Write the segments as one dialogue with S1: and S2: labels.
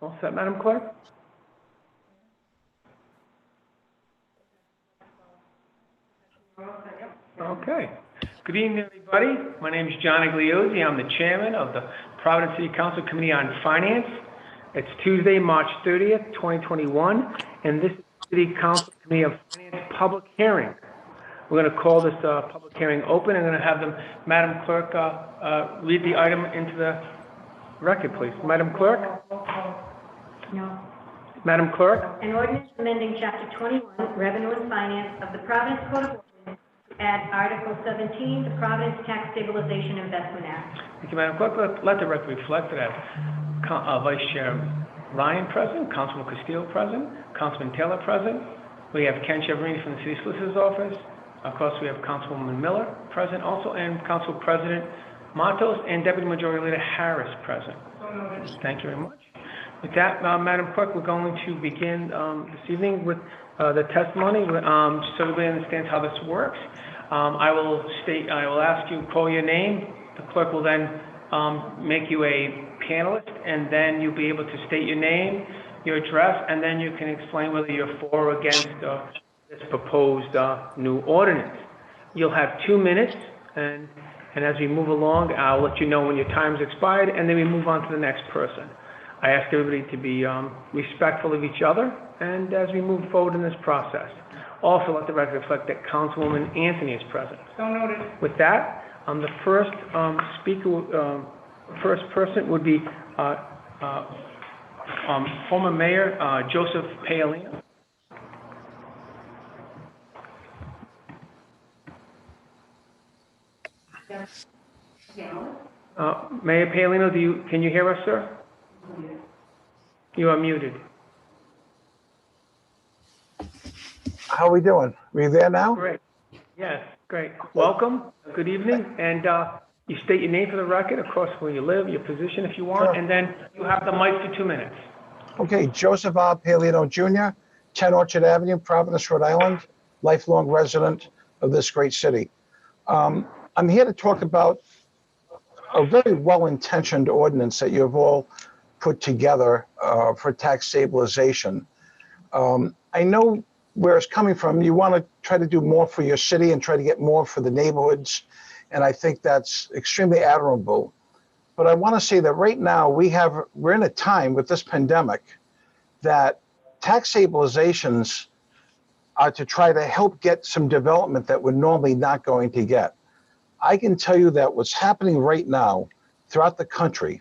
S1: All set, Madam Clerk? Okay. Good evening, everybody. My name is John Igliozzi. I'm the chairman of the Providence City Council Committee on Finance. It's Tuesday, March 30th, 2021, and this is the City Council Committee of Finance public hearing. We're going to call this public hearing open. I'm going to have Madam Clerk read the item into the record, please. Madam Clerk?
S2: No.
S1: Madam Clerk?
S2: An ordinance amending Chapter 21, Revenue and Finance of the Providence Code of Ordinance to add Article 17, the Providence Tax Stabilization Investment Act.
S1: Thank you, Madam Clerk. Let the record reflect that Vice Chair Ryan present, Councilman Castillo present, Councilman Taylor present. We have Ken Cheverini from the City Solicitor's Office. Of course, we have Councilwoman Miller present also, and Council President Matos and Deputy Majority Leader Harris present. Thank you very much. With that, Madam Clerk, we're going to begin this evening with the testimony, so everybody understands how this works. I will ask you to call your name. The clerk will then make you a panelist, and then you'll be able to state your name, your address, and then you can explain whether you're for or against this proposed new ordinance. You'll have 2 minutes, and as we move along, I'll let you know when your time's expired, and then we move on to the next person. I ask everybody to be respectful of each other, and as we move forward in this process. Also, let the record reflect that Councilwoman Anthony is present. So noted. With that, the first first person would be former Mayor Joseph Paolino. Mayor Paolino, can you hear us, sir? You are muted.
S3: How are we doing? Are you there now?
S1: Great. Yes, great. Welcome. Good evening. And you state your name for the record, of course, where you live, your position if you want,
S3: Sure.
S1: and then you have the mic for 2 minutes.
S3: Okay, Joseph R. Paolino Jr., 10 Orchard Avenue, Providence, Rhode Island, lifelong resident of this great city. I'm here to talk about a very well-intentioned ordinance that you've all put together for tax stabilization. I know where it's coming from. You want to try to do more for your city and try to get more for the neighborhoods, and I think that's extremely admirable. But I want to say that right now we're in a time with this pandemic that tax stabilizations are to try to help get some development that we're normally not going to get. I can tell you that what's happening right now throughout the country,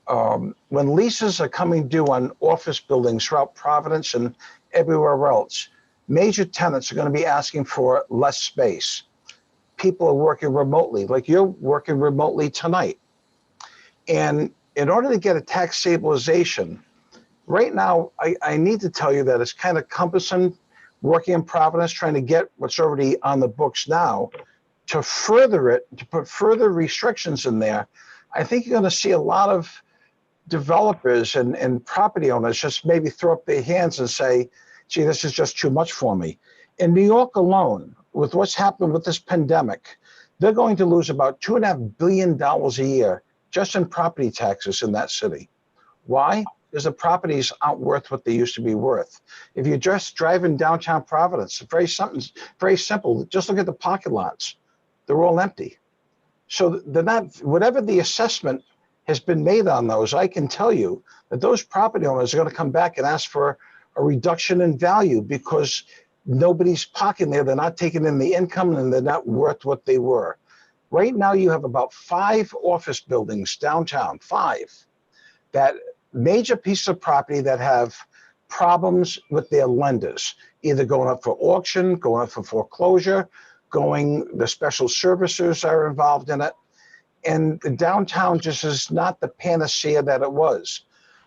S3: when leases are coming due on office buildings throughout Providence and everywhere else, major tenants are going to be asking for less space. People are working remotely, like you're working remotely tonight. And in order to get a tax stabilization, right now, I need to tell you that it's kind of cumbersome working in Providence, trying to get what's already on the books now. To further it, to put further restrictions in there, I think you're going to see a lot of developers and property owners just maybe throw up their hands and say, gee, this is just too much for me. In New York alone, with what's happened with this pandemic, they're going to lose about $2.5 billion a year just in property taxes in that city. Why? Because the properties aren't worth what they used to be worth. If you're just driving downtown Providence, it's very simple. Just look at the parking lots. They're all empty. So they're not, whatever the assessment has been made on those, I can tell you that those property owners are going to come back and ask for a reduction in value because nobody's parking there. They're not taking in the income and they're not worth what they were. Right now, you have about 5 office buildings downtown, 5, that major pieces of property that have problems with their lenders, either going up for auction, going up for foreclosure, the special servicers are involved in it. And the downtown just is not the panacea that it was.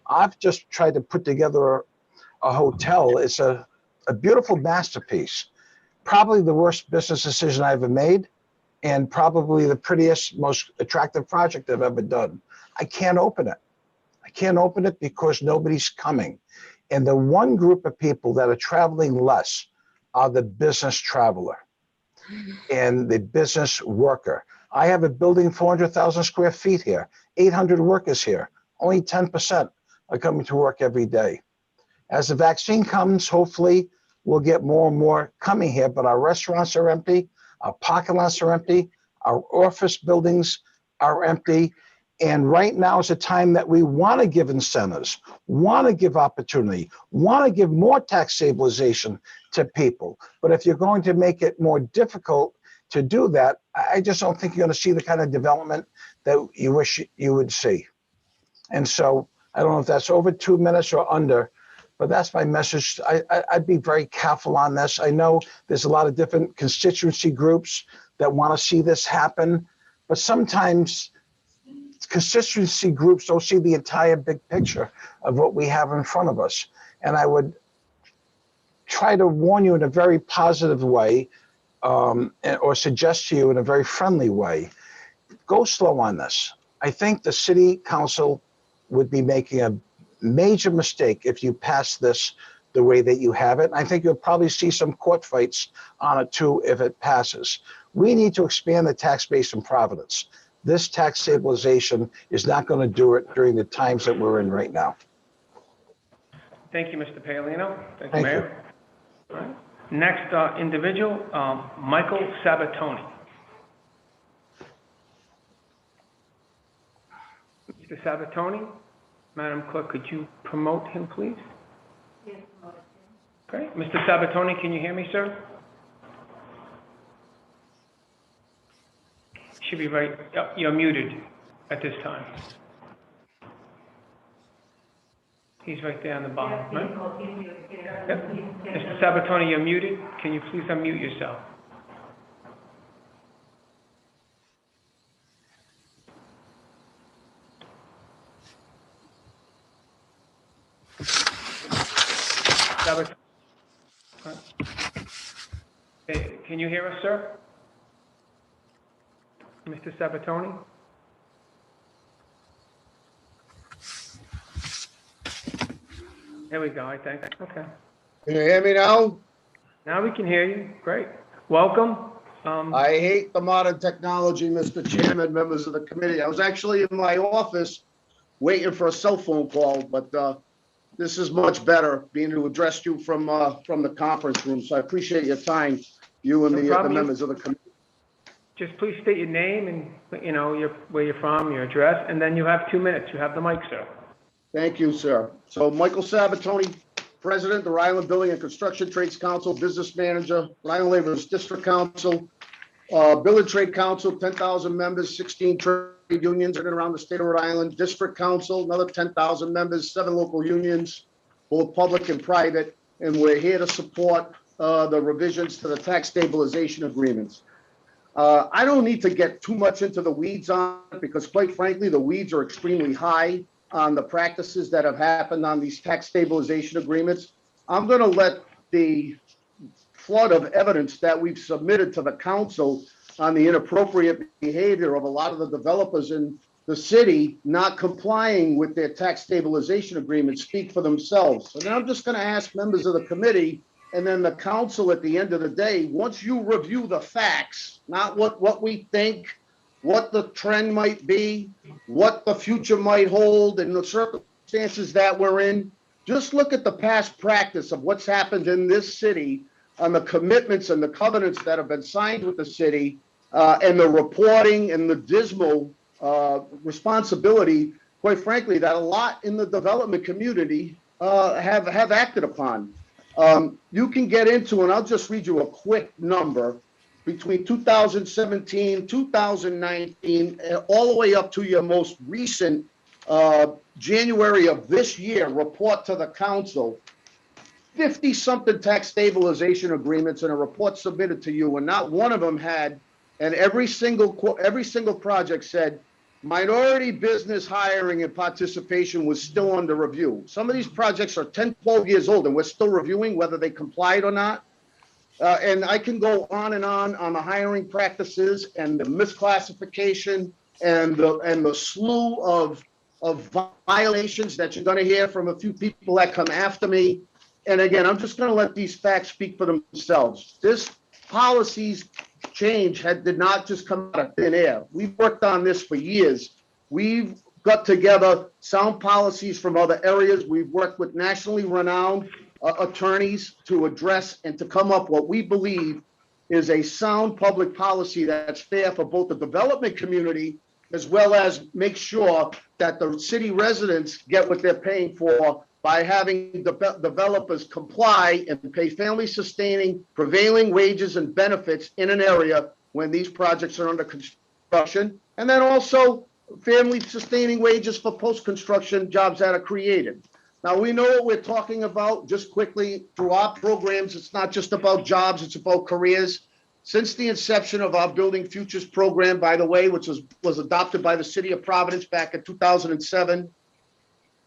S3: I've just tried to put together a hotel. It's a beautiful masterpiece, probably the worst business decision I ever made, and probably the prettiest, most attractive project I've ever done. I can't open it. I can't open it because nobody's coming. And the one group of people that are traveling less are the business traveler and the business worker. I have a building 400,000 square feet here, 800 workers here, only 10%. are coming to work every day. As the vaccine comes, hopefully we'll get more and more coming here, but our restaurants are empty, our parking lots are empty, our office buildings are empty. And right now is a time that we want to give incentives, want to give opportunity, want to give more tax stabilization to people. But if you're going to make it more difficult to do that, I just don't think you're going to see the kind of development that you wish you would see. And so I don't know if that's over 2 minutes or under, but that's my message. I'd be very careful on this. I know there's a lot of different constituency groups that want to see this happen, but sometimes constituency groups don't see the entire big picture of what we have in front of us. And I would try to warn you in a very positive way, or suggest to you in a very friendly way, go slow on this. I think the city council would be making a major mistake if you pass this the way that you have it. And I think you'll probably see some court fights on it too if it passes. We need to expand the tax base in Providence. This tax stabilization is not going to do it during the times that we're in right now.
S1: Thank you, Mr. Paolino. Thank you,
S3: Thank
S1: Mayor. All right. Next individual, Michael Sabatoni. Mr. Sabatoni, Madam Clerk, could you promote him, please?
S2: Yes,
S1: Okay. Mr. Sabatoni, can you hear me, sir? Should be right. You're muted at this time. He's right there on the bottom, right? Yep. Mr. Sabatoni, you're muted. Can you please unmute yourself? Sabatoni. Hey, can you hear us, sir? Mr. Sabatoni? There we go, I think. Okay.
S4: Can you hear me now?
S1: Now we can hear you. Great. Welcome.
S4: I hate the modern technology, Mr. Chairman, members of the committee. I was actually in my office waiting for a cell phone call, but this is much better being to address you from the conference room. So I appreciate your time, you and the members of the committee.
S1: Just please state your name and, where you're from, your address, and then you have 2 minutes. You have the mic, sir.
S4: Thank you, sir. So Michael Sabatoni, President of the Rhode Island Building and Construction Trades Council, Business Manager, Rhode Island Laborers District Council, Building Trade Council, 10,000 members, 16 trade unions in and around the state of Rhode Island, District Council, another 10,000 members, 7 local unions, both public and private, and we're here to support the revisions to the tax stabilization agreements. I don't need to get too much into the weeds on it because, quite frankly, the weeds are extremely high on the practices that have happened on these tax stabilization agreements. I'm going to let the flood of evidence that we've submitted to the council on the inappropriate behavior of a lot of the developers in the city not complying with their tax stabilization agreements speak for themselves. So now I'm just going to ask members of the committee and then the council at the end of the day, once you review the facts, not what we think, what the trend might be, what the future might hold, and the circumstances that we're in, just look at the past practice of what's happened in this city on the commitments and the covenants that have been signed with the city, and the reporting and the dismal responsibility, quite frankly, that a lot in the development community have acted upon. You can get into, and I'll just read you a quick number, between 2017, 2019, all the way up to your most recent January of this year report to the council, 50-something tax stabilization agreements and a report submitted to you, and not one of them had, and every single project said minority business hiring and participation was still under review. Some of these projects are 10, 12 years old, and we're still reviewing whether they complied or not. And I can go on the hiring practices and the misclassification and the slew of violations that you're going to hear from a few people that come after me. And again, I'm just going to let these facts speak for themselves. This policies change did not just come out of thin air. We've worked on this for years. We've got together sound policies from other areas. We've worked with nationally renowned attorneys to address and to come up what we believe is a sound public policy that's fair for both the development community as well as make sure that the city residents get what they're paying for by having developers comply and pay family sustaining prevailing wages and benefits in an area when these projects are under construction, and then also family sustaining wages for post-construction jobs that are created. Now, we know what we're talking about. Just quickly, through our programs, it's not just about jobs, it's about careers. Since the inception of our Building Futures program, by the way, which was adopted by the city of Providence back in 2007,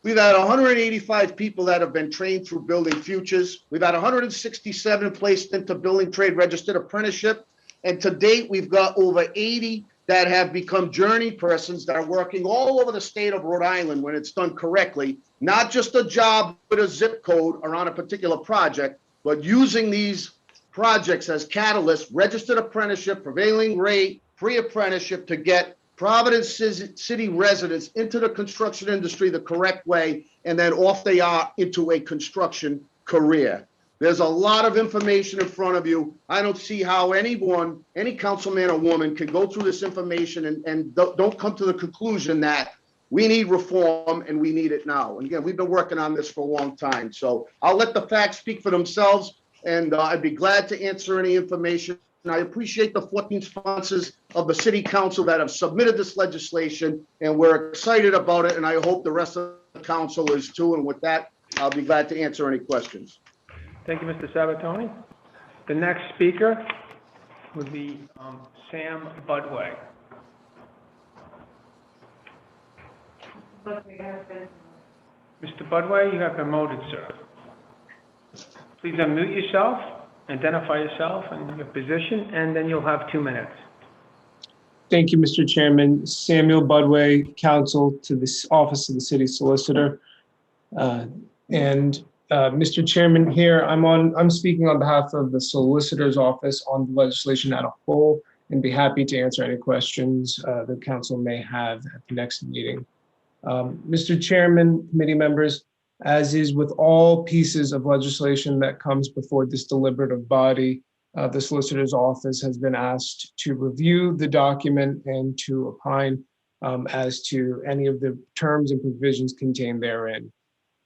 S4: we've had 185 people that have been trained through Building Futures. We've had 167 placed into building trade registered apprenticeship. And to date, we've got over 80 that have become journey persons that are working all over the state of Rhode Island when it's done correctly, not just a job with a zip code or on a particular project, but using these projects as catalysts, registered apprenticeship, prevailing rate, pre-apprenticeship to get Providence city residents into the construction industry the correct way, and then off they are into a construction career. There's a lot of information in front of you. I don't see how anyone, any councilman or woman can go through this information and don't come to the conclusion that we need reform and we need it now. And again, we've been working on this for a long time. So I'll let the facts speak for themselves, and I'd be glad to answer any information. And I appreciate the 14 sponsors of the city council that have submitted this legislation, and we're excited about it. And I hope the rest of the council is too. And with that, I'll be glad to answer any questions.
S1: Thank you, Mr. Sabatoni. The next speaker would be Sam Budway. Mr. Budway, you have been promoted, sir. Please unmute yourself, identify yourself and your position, and then you'll have 2 minutes.
S5: Thank you, Mr. Chairman. Samuel Budway, counsel to the Office of the City Solicitor. Mr. Chairman, here I'm speaking on behalf of the Solicitor's Office on the legislation as a whole, and be happy to answer any questions the council may have at the next meeting. Mr. Chairman, committee members, as is with all pieces of legislation that comes before this deliberative body, the Solicitor's Office has been asked to review the document and to opine as to any of the terms and provisions contained therein.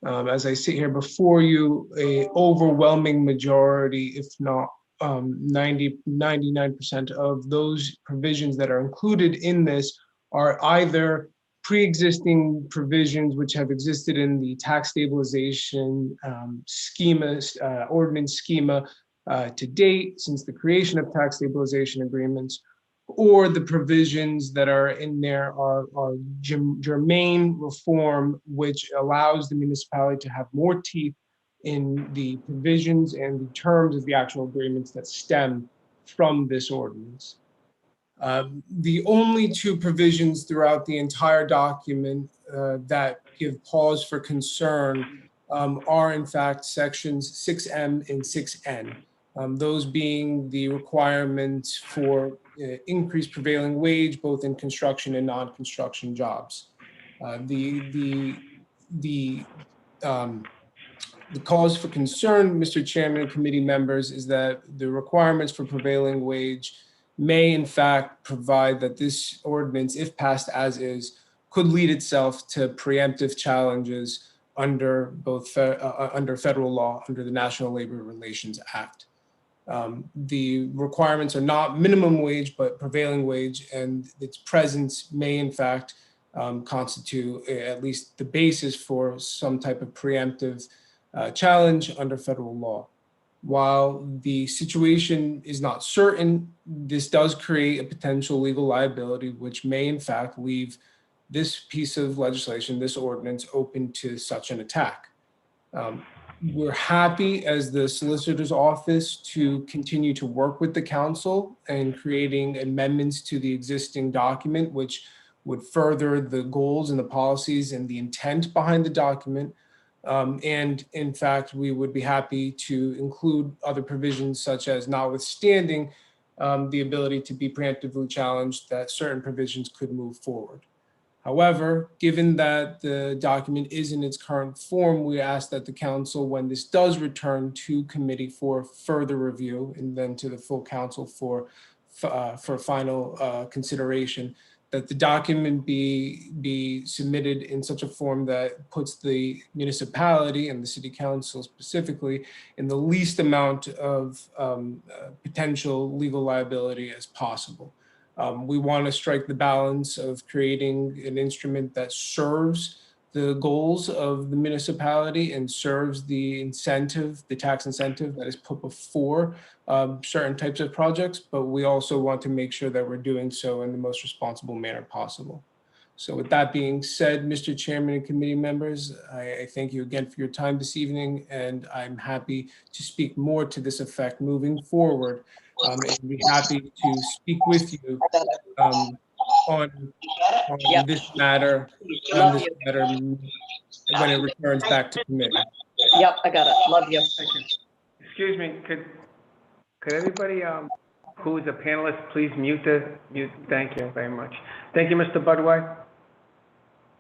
S5: As I sit here before you, a overwhelming majority, if not 99% of those provisions that are included in this are either pre-existing provisions which have existed in the tax stabilization ordinance schema to date since the creation of tax stabilization agreements, or the provisions that are in there are germane reform, which allows the municipality to have more teeth in the provisions and the terms of the actual agreements that stem from this ordinance. The only two provisions throughout the entire document that give pause for concern are in fact sections 6M and 6N. Those being the requirements for increased prevailing wage, both in construction and non-construction jobs. The cause for concern, Mr. Chairman and committee members, is that the requirements for prevailing wage may in fact provide that this ordinance, if passed as is, could lead itself to preemptive challenges under both under federal law, under the National Labor Relations Act. The requirements are not minimum wage, but prevailing wage, and its presence may in fact constitute at least the basis for some type of preemptive challenge under federal law. While the situation is not certain, this does create a potential legal liability, which may in fact leave this piece of legislation, this ordinance, open to such an attack. We're happy as the Solicitor's Office to continue to work with the council in creating amendments to the existing document, which would further the goals and the policies and the intent behind the document. And in fact, we would be happy to include other provisions such as notwithstanding the ability to be preemptively challenged, that certain provisions could move forward. However, given that the document is in its current form, we ask that the council, when this does return to committee for further review and then to the full council for final consideration, that the document be submitted in such a form that puts the municipality and the city council specifically in the least amount of potential legal liability as possible. We want to strike the balance of creating an instrument that serves the goals of the municipality and serves the incentive, the tax incentive that is put before certain types of projects, but we also want to make sure that we're doing so in the most responsible manner possible. So with that being said, Mr. Chairman and committee members, I thank you again for your time this evening, and I'm happy to speak more to this effect moving forward, and be happy to speak with you on
S6: Yep.
S5: this matter,
S6: Love you.
S5: when it returns back to committee.
S6: Yep, I got it. Love you.
S1: Thank you. Excuse me, could everybody, who's a panelist, please mute. Thank you very much. Thank you, Mr. Budway.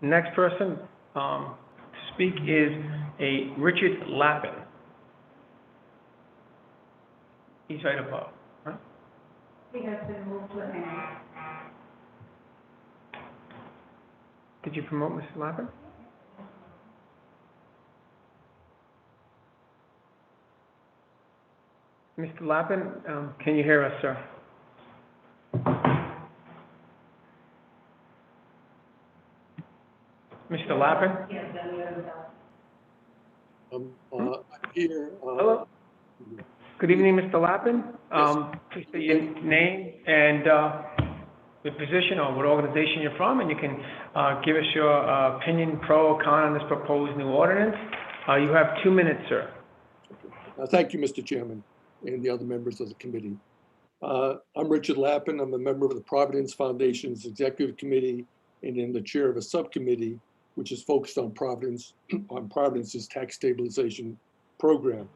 S1: Next person to speak is a Richard Lapin. He's right above, right?
S2: He has been moved to a panel.
S1: Did you promote Mr. Lapin? Mr. Lapin, can you hear us, sir? Mr. Lapin?
S7: I'm here.
S1: Hello? Good evening, Mr. Lapin. Please state your name and your position or what organization you're from, and you can give us your opinion, pro or con, on this proposed new ordinance. You have 2 minutes, sir.
S7: Thank you, Mr. Chairman, and the other members of the committee. I'm Richard Lapin. I'm a member of the Providence Foundation's Executive Committee, and in the chair of a subcommittee which is focused on Providence's tax stabilization program.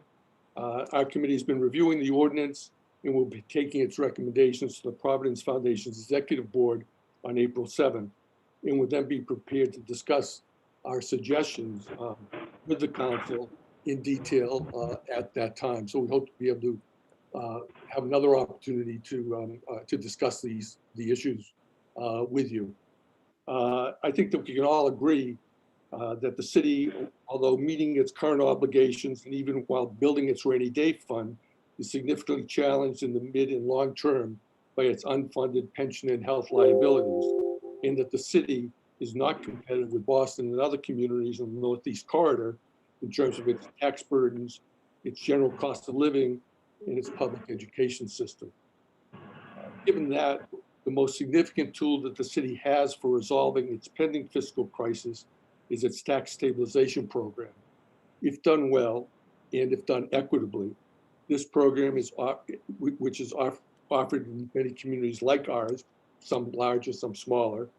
S7: Our committee has been reviewing the ordinance and will be taking its recommendations to the Providence Foundation's Executive Board on April 7th, and will then be prepared to discuss our suggestions with the council in detail at that time. So we hope to be able to have another opportunity to discuss the issues with you. I think that we can all agree that the city, although meeting its current obligations and even while building its rainy day fund, is significantly challenged in the mid and long term by its unfunded pension and health liabilities, and that the city is not competitive with Boston and other communities in the Northeast Corridor in terms of its tax burdens, its general cost of living, and its public education system. Given that, the most significant tool that the city has for resolving its pending fiscal crisis is its tax stabilization program. If done well, and if done equitably, this program which is offered in many communities like ours, some larger, some smaller.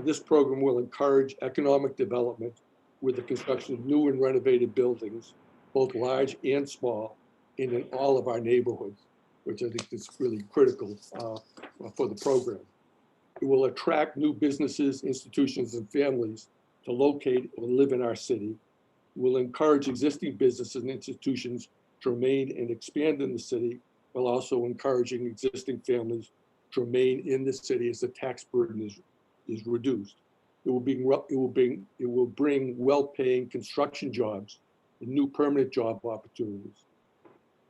S7: This program will encourage economic development with the construction of new and renovated buildings, both large and small, and in all of our neighborhoods, which I think is really critical for the program. It will attract new businesses, institutions, and families to locate or live in our city. It will encourage existing businesses and institutions to remain and expand in the city, while also encouraging existing families to remain in the city as the tax burden is reduced. It will bring well-paying construction jobs and new permanent job opportunities.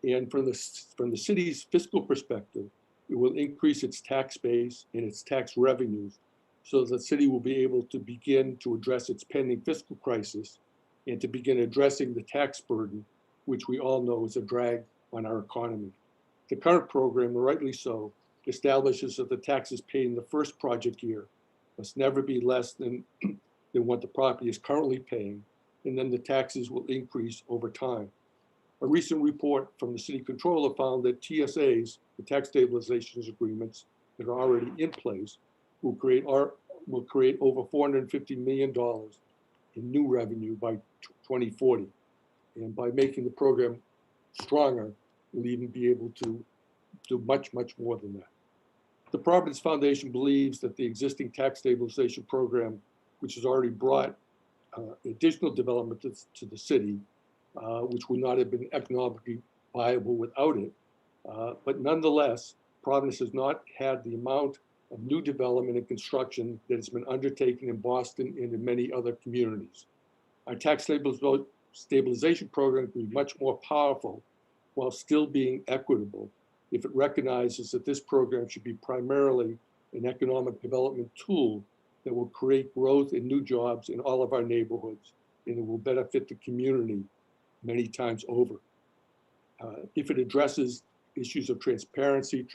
S7: And from the city's fiscal perspective, it will increase its tax base and its tax revenues, so the city will be able to begin to address its pending fiscal crisis and to begin addressing the tax burden, which we all know is a drag on our economy. The current program, rightly so, establishes that the taxes paid in the first project year must never be less than what the property is currently paying, and then the taxes will increase over time. A recent report from the city controller found that TSAs, the tax stabilization agreements that are already in place, will create over $450 million in new revenue by 2040. And by making the program stronger, we'll even be able to do much, much more than that. The Providence Foundation believes that the existing tax stabilization program, which has already brought additional development to the city, which would not have been economically viable without it. But nonetheless, Providence has not had the amount of new development and construction that has been undertaken in Boston and in many other communities. Our tax stabilization program can be much more powerful while still being equitable if it recognizes that this program should be primarily an economic development tool that will create growth and new jobs in all of our neighborhoods, and it will benefit the community many times over. If it addresses issues of transparency,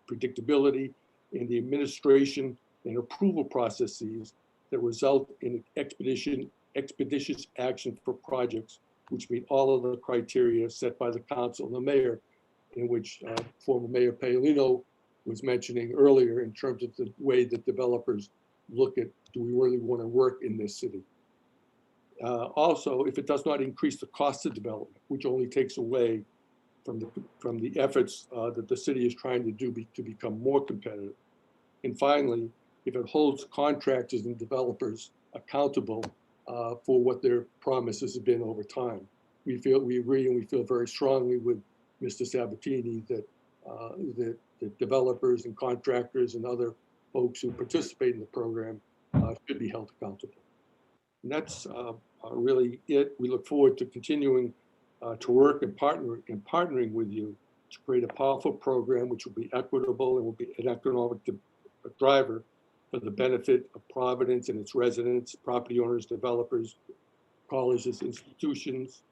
S7: predictability, and the administration and approval processes that result in expeditious action for projects which meet all of the criteria set by the council and the mayor, in which former Mayor Paolino was mentioning earlier in terms of the way that developers look at, do we really want to work in this city? Also, if it does not increase the cost of development, which only takes away from the efforts that the city is trying to do to become more competitive. And finally, if it holds contractors and developers accountable for what their promises have been over time. We agree and we feel very strongly with Mr. Sabatini that that developers and contractors and other folks who participate in the program should be held accountable. And that's really it. We look forward to continuing to work and partnering with you to create a powerful program which will be equitable and will be an economic driver for the benefit of Providence and its residents, property owners, developers, colleges, institutions.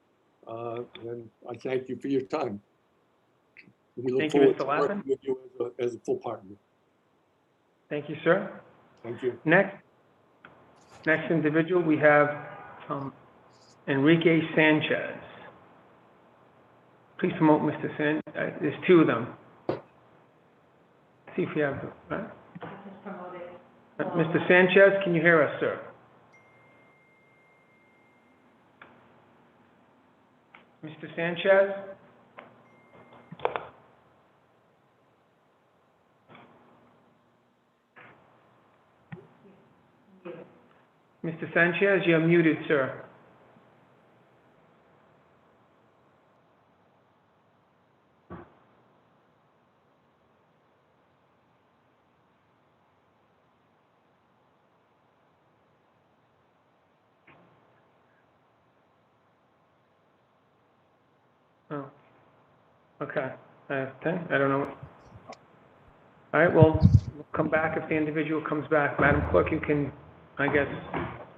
S7: And I thank you for your time. We look forward to working with you as a full partner.
S1: Thank you, sir.
S7: Thank you.
S1: Next individual, we have Enrique Sanchez. Please promote Mr. Sanchez. There's two of them. See if we have, right? Mr. Sanchez, can you hear us, sir? Mr. Sanchez? Mr. Sanchez, you're muted, sir. Oh, okay. I don't know. All right, well, we'll come back if the individual comes back. Madam Clerk, you can, I guess,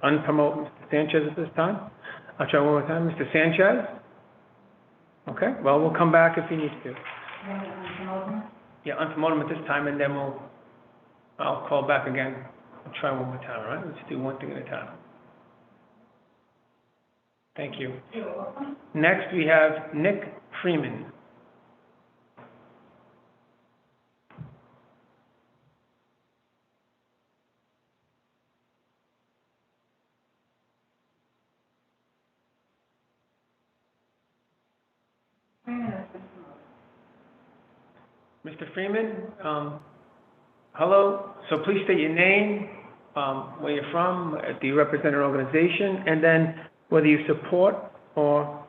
S1: unpromote Mr. Sanchez at this time. I'll try one more time. Mr. Sanchez? Okay, well, we'll come back if he needs to. Yeah, unpromote him at this time, and then I'll call back again. I'll try one more time, all right? Let's do one thing at a time. Thank you. Next, we have Nick Freeman. Mr. Freeman, hello. So please state your name, where you're from, do you represent an organization, and then whether you support or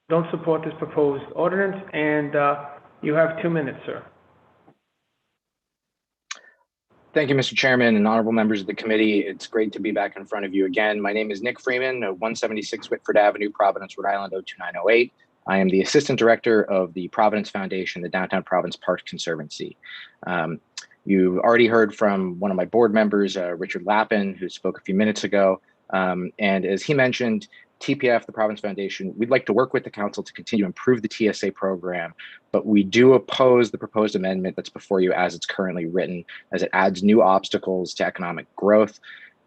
S1: don't support this proposed ordinance, and you have 2 minutes, sir.
S8: Thank you, Mr. Chairman and honorable members of the committee. It's great to be back in front of you again. My name is Nick Freeman, 176 Whitford Avenue, Providence, Rhode Island, 02908. I am the Assistant Director of the Providence Foundation, the Downtown Providence Parks Conservancy. You already heard from one of my board members, Richard Lapin, who spoke a few minutes ago. And as he mentioned, TPF, the Providence Foundation, we'd like to work with the council to continue to improve the TSA program, but we do oppose the proposed amendment that's before you as it's currently written, as it adds new obstacles to economic growth,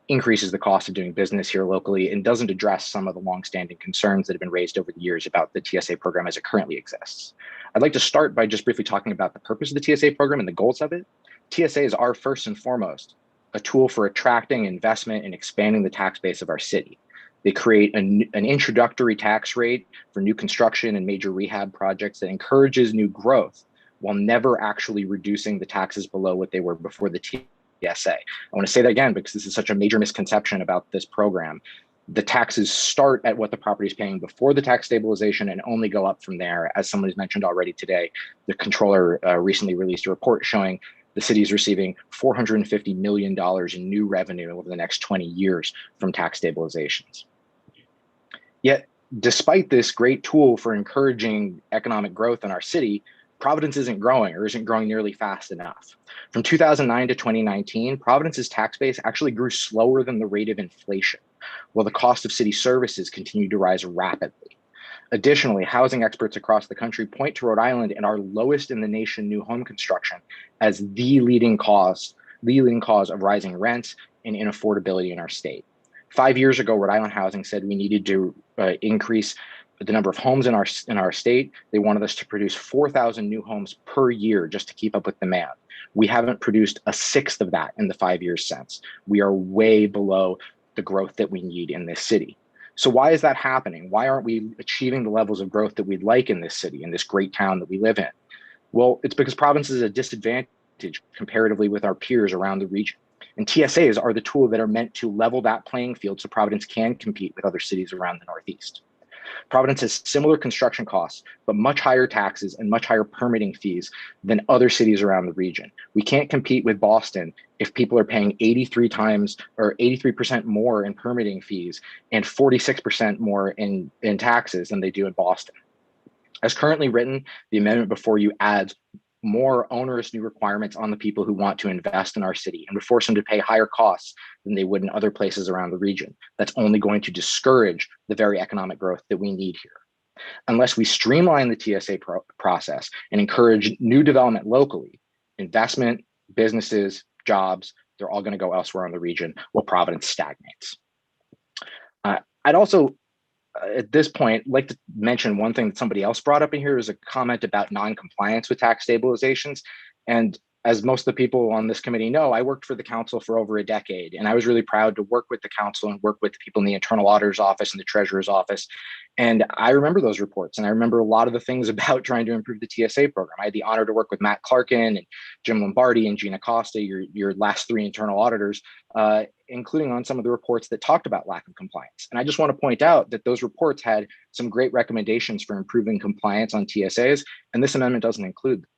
S8: increases the cost of doing business here locally, and doesn't address some of the longstanding concerns that have been raised over the years about the TSA program as it currently exists. I'd like to start by just briefly talking about the purpose of the TSA program and the goals of it. TSAs are first and foremost a tool for attracting investment and expanding the tax base of our city. They create an introductory tax rate for new construction and major rehab projects that encourages new growth while never actually reducing the taxes below what they were before the TSA. I want to say that again because this is such a major misconception about this program. The taxes start at what the property is paying before the tax stabilization and only go up from there. As somebody's mentioned already today, the controller recently released a report showing the city is receiving $450 million in new revenue over the next 20 years from tax stabilizations. Yet, despite this great tool for encouraging economic growth in our city, Providence isn't growing or isn't growing nearly fast enough. From 2009 to 2019, Providence's tax base actually grew slower than the rate of inflation, while the cost of city services continued to rise rapidly. Additionally, housing experts across the country point to Rhode Island and our lowest in the nation new home construction as the leading cause of rising rents and inaffordability in our state. 5 years ago, Rhode Island Housing said we needed to increase the number of homes in our state. They wanted us to produce 4,000 new homes per year just to keep up with demand. We haven't produced a sixth of that in the 5 years since. We are way below the growth that we need in this city. So why is that happening? Why aren't we achieving the levels of growth that we'd like in this city, in this great town that we live in? Well, it's because Providence is at a disadvantage comparatively with our peers around the region. And TSAs are the tool that are meant to level that playing field so Providence can compete with other cities around the Northeast. Providence has similar construction costs, but much higher taxes and much higher permitting fees than other cities around the region. We can't compete with Boston if people are paying 83% more in permitting fees and 46% more in taxes than they do in Boston. As currently written, the amendment before you adds more onerous new requirements on the people who want to invest in our city and would force them to pay higher costs than they would in other places around the region. That's only going to discourage the very economic growth that we need here. Unless we streamline the TSA process and encourage new development locally, investment, businesses, jobs, they're all going to go elsewhere in the region while Providence stagnates. I'd also at this point, like to mention one thing that somebody else brought up in here is a comment about non-compliance with tax stabilizations. And as most of the people on this committee know, I worked for the council for over a decade, and I was really proud to work with the council and work with the people in the internal auditor's office and the treasurer's office. And I remember those reports, and I remember a lot of the things about trying to improve the TSA program. I had the honor to work with Matt Clarkin and Jim Lombardi and Gina Costa, your last three internal auditors, including on some of the reports that talked about lack of compliance. And I just want to point out that those reports had some great recommendations for improving compliance on TSAs, and this amendment doesn't include them.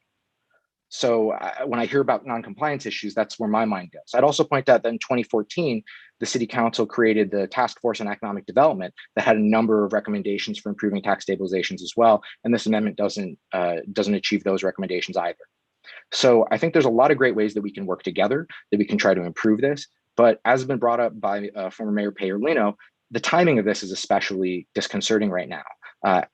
S8: So when I hear about non-compliance issues, that's where my mind goes. I'd also point out that in 2014, the City Council created the Task Force on Economic Development that had a number of recommendations for improving tax stabilizations as well. And this amendment doesn't achieve those recommendations either. So I think there's a lot of great ways that we can work together, that we can try to improve this. But as has been brought up by former Mayor Paolino, the timing of this is especially disconcerting right now.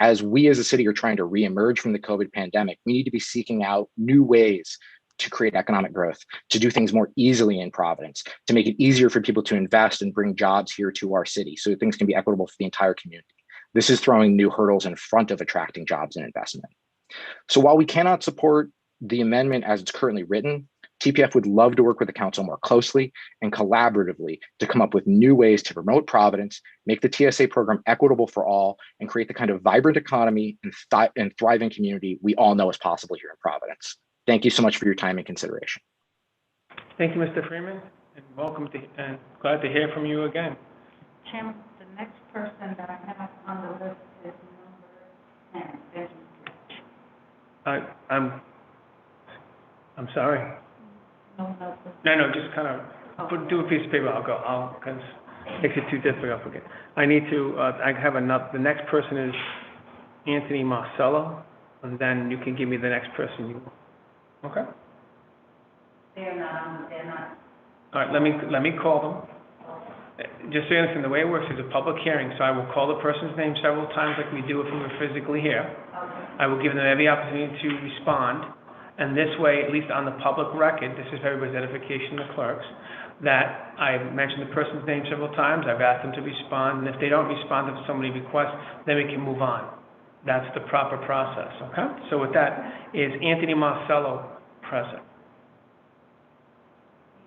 S8: As we as a city are trying to reemerge from the COVID pandemic, we need to be seeking out new ways to create economic growth, to do things more easily in Providence, to make it easier for people to invest and bring jobs here to our city so that things can be equitable for the entire community. This is throwing new hurdles in front of attracting jobs and investment. So while we cannot support the amendment as it's currently written, TPF would love to work with the council more closely and collaboratively to come up with new ways to promote Providence, make the TSA program equitable for all, and create the kind of vibrant economy and thriving community we all know is possible here in Providence. Thank you so much for your time and consideration.
S1: Thank you, Mr. Freeman, and welcome to, and glad to hear from you again.
S2: Chairman, the next person that I have on the list is number 10, Benjamin.
S1: I'm sorry. No, just kind of do a piece of paper. Because it makes it too difficult. I'll forget. I need to, I have enough. The next person is Anthony Marcelo, and then you can give me the next person you want. Okay?
S2: They're not.
S1: All right, let me call them. Just so you understand, the way it works is a public hearing, so I will call the person's name several times like we do if we were physically here.
S2: Okay.
S1: I will give them every opportunity to respond. And this way, at least on the public record, this is for everybody's edification, the clerks, that I've mentioned the person's name several times, I've asked them to respond, and if they don't respond, if somebody requests, then we can move on. That's the proper process, okay? So with that, is Anthony Marcelo present?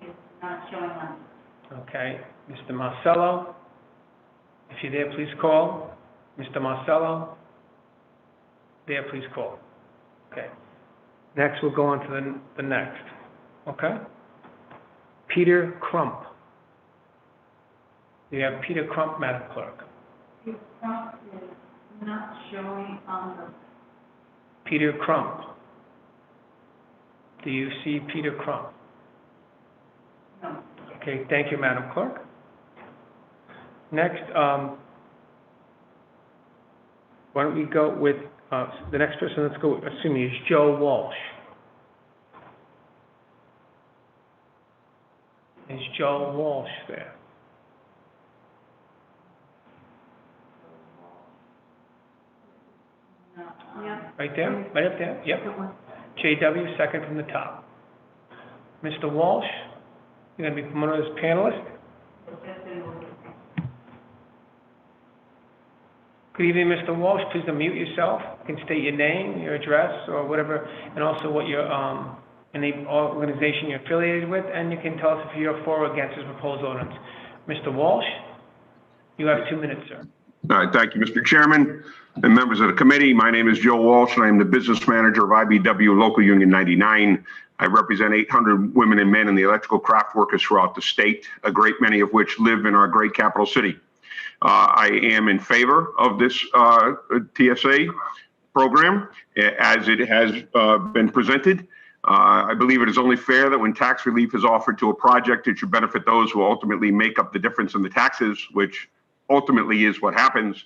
S2: He is not showing up.
S1: Okay, Mr. Marcelo, if you're there, please call. Mr. Marcelo, there, please call. Okay. Next, we'll go on to the next, okay? Peter Crump. You have Peter Crump, Madam Clerk.
S9: Peter Crump is not showing on the,
S1: Peter Crump. Do you see Peter Crump?
S9: no.
S1: Okay, thank you, Madam Clerk. Next, why don't we go with, the next person, let's go, assuming is Joe Walsh. Is Joe Walsh there?
S2: Yep.
S1: Right there? Right up there? Yep. JW, second from the top. Mr. Walsh, you're going to be promoted as panelist. Good evening, Mr. Walsh. Please unmute yourself. You can state your name, your address, or whatever, and also what your any organization you're affiliated with, and you can tell us if you're for or against this proposed ordinance. Mr. Walsh, you have 2 minutes, sir.
S10: All right, thank you, Mr. Chairman and members of the committee. My name is Joe Walsh, and I am the business manager of IBW Local Union 99. I represent 800 women and men in the electrical craft workers throughout the state, a great many of which live in our great capital city. I am in favor of this TSA program as it has been presented. I believe it is only fair that when tax relief is offered to a project, it should benefit those who ultimately make up the difference in the taxes, which ultimately is what happens.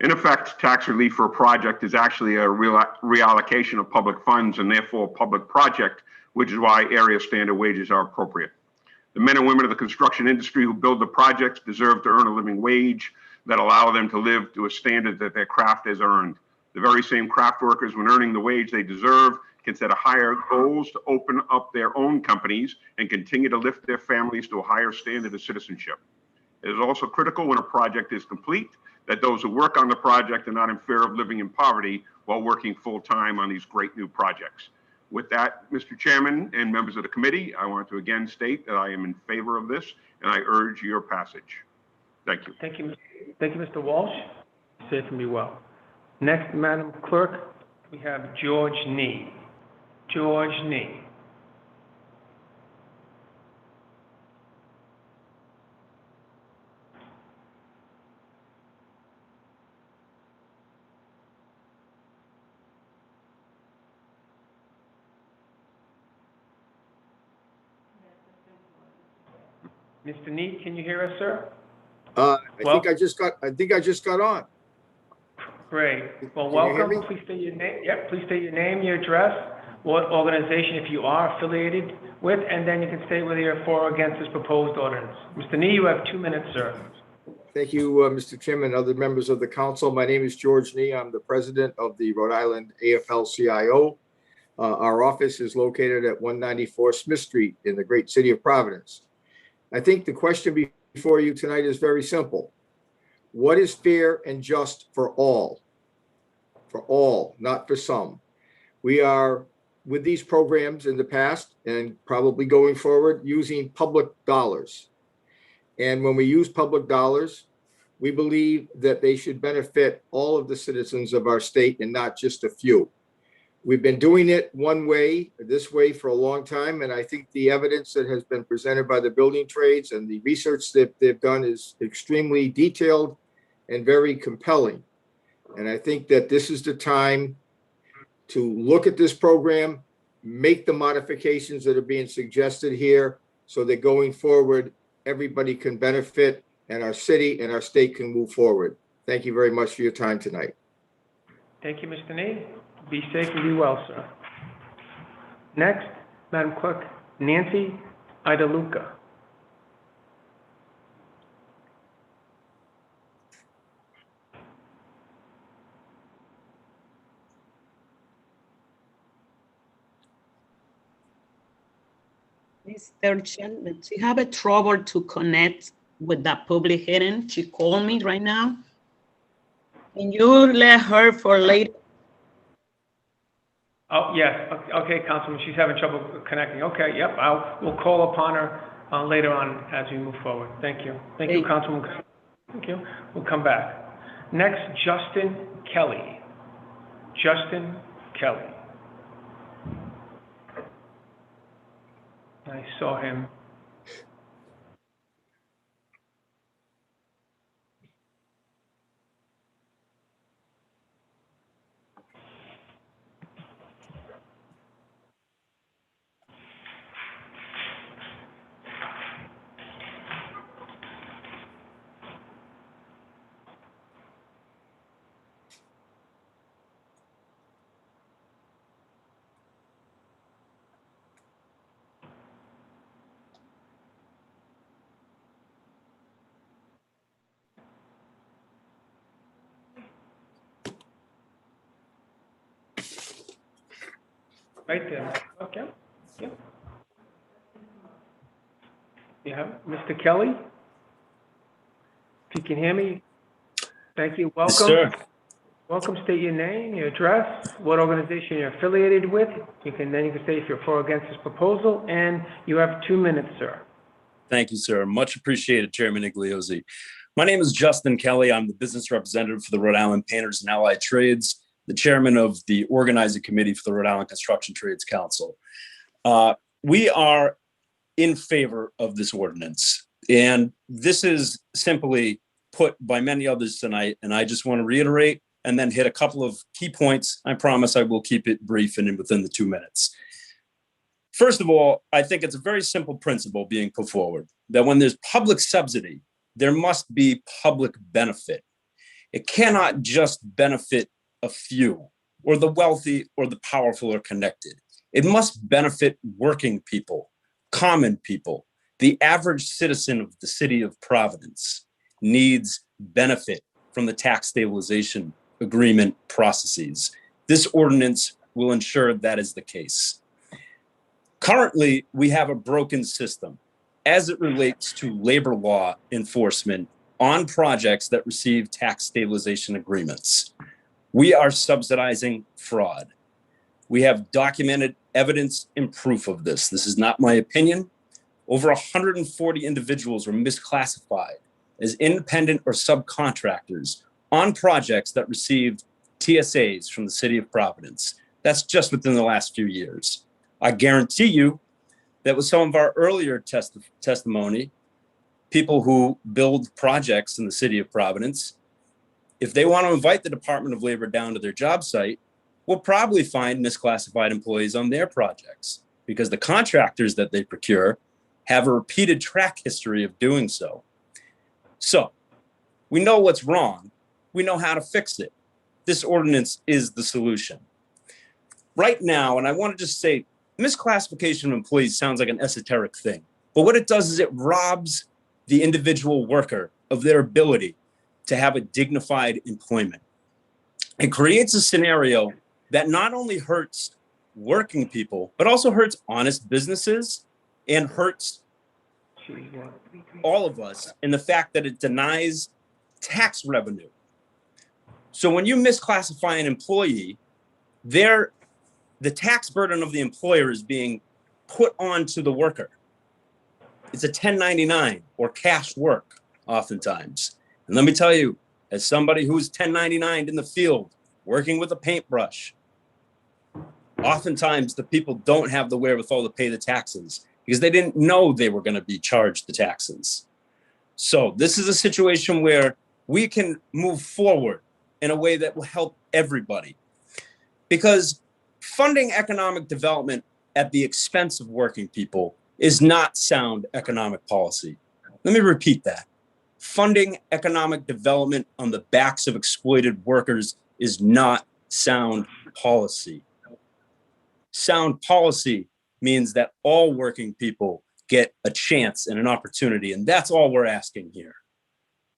S10: In effect, tax relief for a project is actually a reallocation of public funds and therefore a public project, which is why area standard wages are appropriate. The men and women of the construction industry who build the projects deserve to earn a living wage that allow them to live to a standard that their craft has earned. The very same craft workers, when earning the wage they deserve, can set a higher goals to open up their own companies and continue to lift their families to a higher standard of citizenship. It is also critical when a project is complete that those who work on the project are not in fear of living in poverty while working full-time on these great new projects. With that, Mr. Chairman and members of the committee, I want to again state that I am in favor of this and I urge your passage. Thank you.
S1: Thank you, Mr. Walsh. Safe and be well. Next, Madam Clerk, we have George Nee. George Nee. Mr. Nee, can you hear us, sir?
S11: I think I just got on.
S1: Great. Well,
S11: Can you hear
S1: welcome.
S11: me?
S1: Please state your name. Yep, please state your name, your address, what organization, if you are affiliated with, and then you can state whether you're for or against this proposed ordinance. Mr. Nee, you have 2 minutes, sir.
S11: Thank you, Mr. Chairman, other members of the council. My name is George Nee. I'm the president of the Rhode Island Afl-Cio. Our office is located at 194 Smith Street in the great city of Providence. I think the question before you tonight is very simple. What is fair and just for all? For all, not for some. We are, with these programs in the past and probably going forward, using public dollars. And when we use public dollars, we believe that they should benefit all of the citizens of our state and not just a few. We've been doing it this way for a long time, and I think the evidence that has been presented by the building trades and the research that they've done is extremely detailed and very compelling. And I think that this is the time to look at this program, make the modifications that are being suggested here so that going forward, everybody can benefit and our city and our state can move forward. Thank you very much for your time tonight.
S1: Thank you, Mr. Nee. Be safe and be well, sir. Next, Madam Clerk, Nancy Idaluca.
S12: Mr. Chairman, she have a trouble to connect with that public hearing. She called me right now. Can you let her for later?
S1: Oh, yes. Okay, Councilman, she's having trouble connecting. Okay, yep, we'll call upon her later on as we move forward. Thank you. Thank you, Councilman. Thank you. We'll come back. Next, Justin Kelly. Justin Kelly. I saw him. Right there. Okay. Yep. You have it. Mr. Kelly? If you can hear me, thank you. Welcome.
S13: Yes, sir.
S1: Welcome. State your name, your address, what organization you're affiliated with. You can say if you're for or against this proposal, and you have 2 minutes, sir.
S13: Thank you, sir. Much appreciated, Chairman Igliozzi. My name is Justin Kelly. I'm the business representative for the Rhode Island Painters and Allied Trades, the chairman of the organizing committee for the Rhode Island Construction Trades Council. We are in favor of this ordinance, and this is simply put by many others tonight, and I just want to reiterate and then hit a couple of key points. I promise I will keep it brief and within the 2 minutes. First of all, I think it's a very simple principle being put forward, that when there's public subsidy, there must be public benefit. It cannot just benefit a few, or the wealthy, or the powerful or connected. It must benefit working people, common people. The average citizen of the city of Providence needs benefit from the tax stabilization agreement processes. This ordinance will ensure that is the case. Currently, we have a broken system as it relates to labor law enforcement on projects that receive tax stabilization agreements. We are subsidizing fraud. We have documented evidence and proof of this. This is not my opinion. Over 140 individuals were misclassified as independent or subcontractors on projects that received TSAs from the city of Providence. That's just within the last few years. I guarantee you that with some of our earlier testimony, people who build projects in the city of Providence, if they want to invite the Department of Labor down to their job site, we'll probably find misclassified employees on their projects because the contractors that they procure have a repeated track history of doing so. So we know what's wrong. We know how to fix it. This ordinance is the solution. Right now, and I want to just say, misclassification of employees sounds like an esoteric thing, but what it does is it robs the individual worker of their ability to have a dignified employment. It creates a scenario that not only hurts working people, but also hurts honest businesses and hurts all of us in the fact that it denies tax revenue. So when you misclassify an employee, the tax burden of the employer is being put onto the worker. It's a 1099 or cash work oftentimes. And let me tell you, as somebody who's 1099'd in the field, working with a paintbrush, oftentimes the people don't have the wherewithal to pay the taxes because they didn't know they were going to be charged the taxes. So this is a situation where we can move forward in a way that will help everybody. Because funding economic development at the expense of working people is not sound economic policy. Let me repeat that. Funding economic development on the backs of exploited workers is not sound policy. Sound policy means that all working people get a chance and an opportunity, and that's all we're asking here.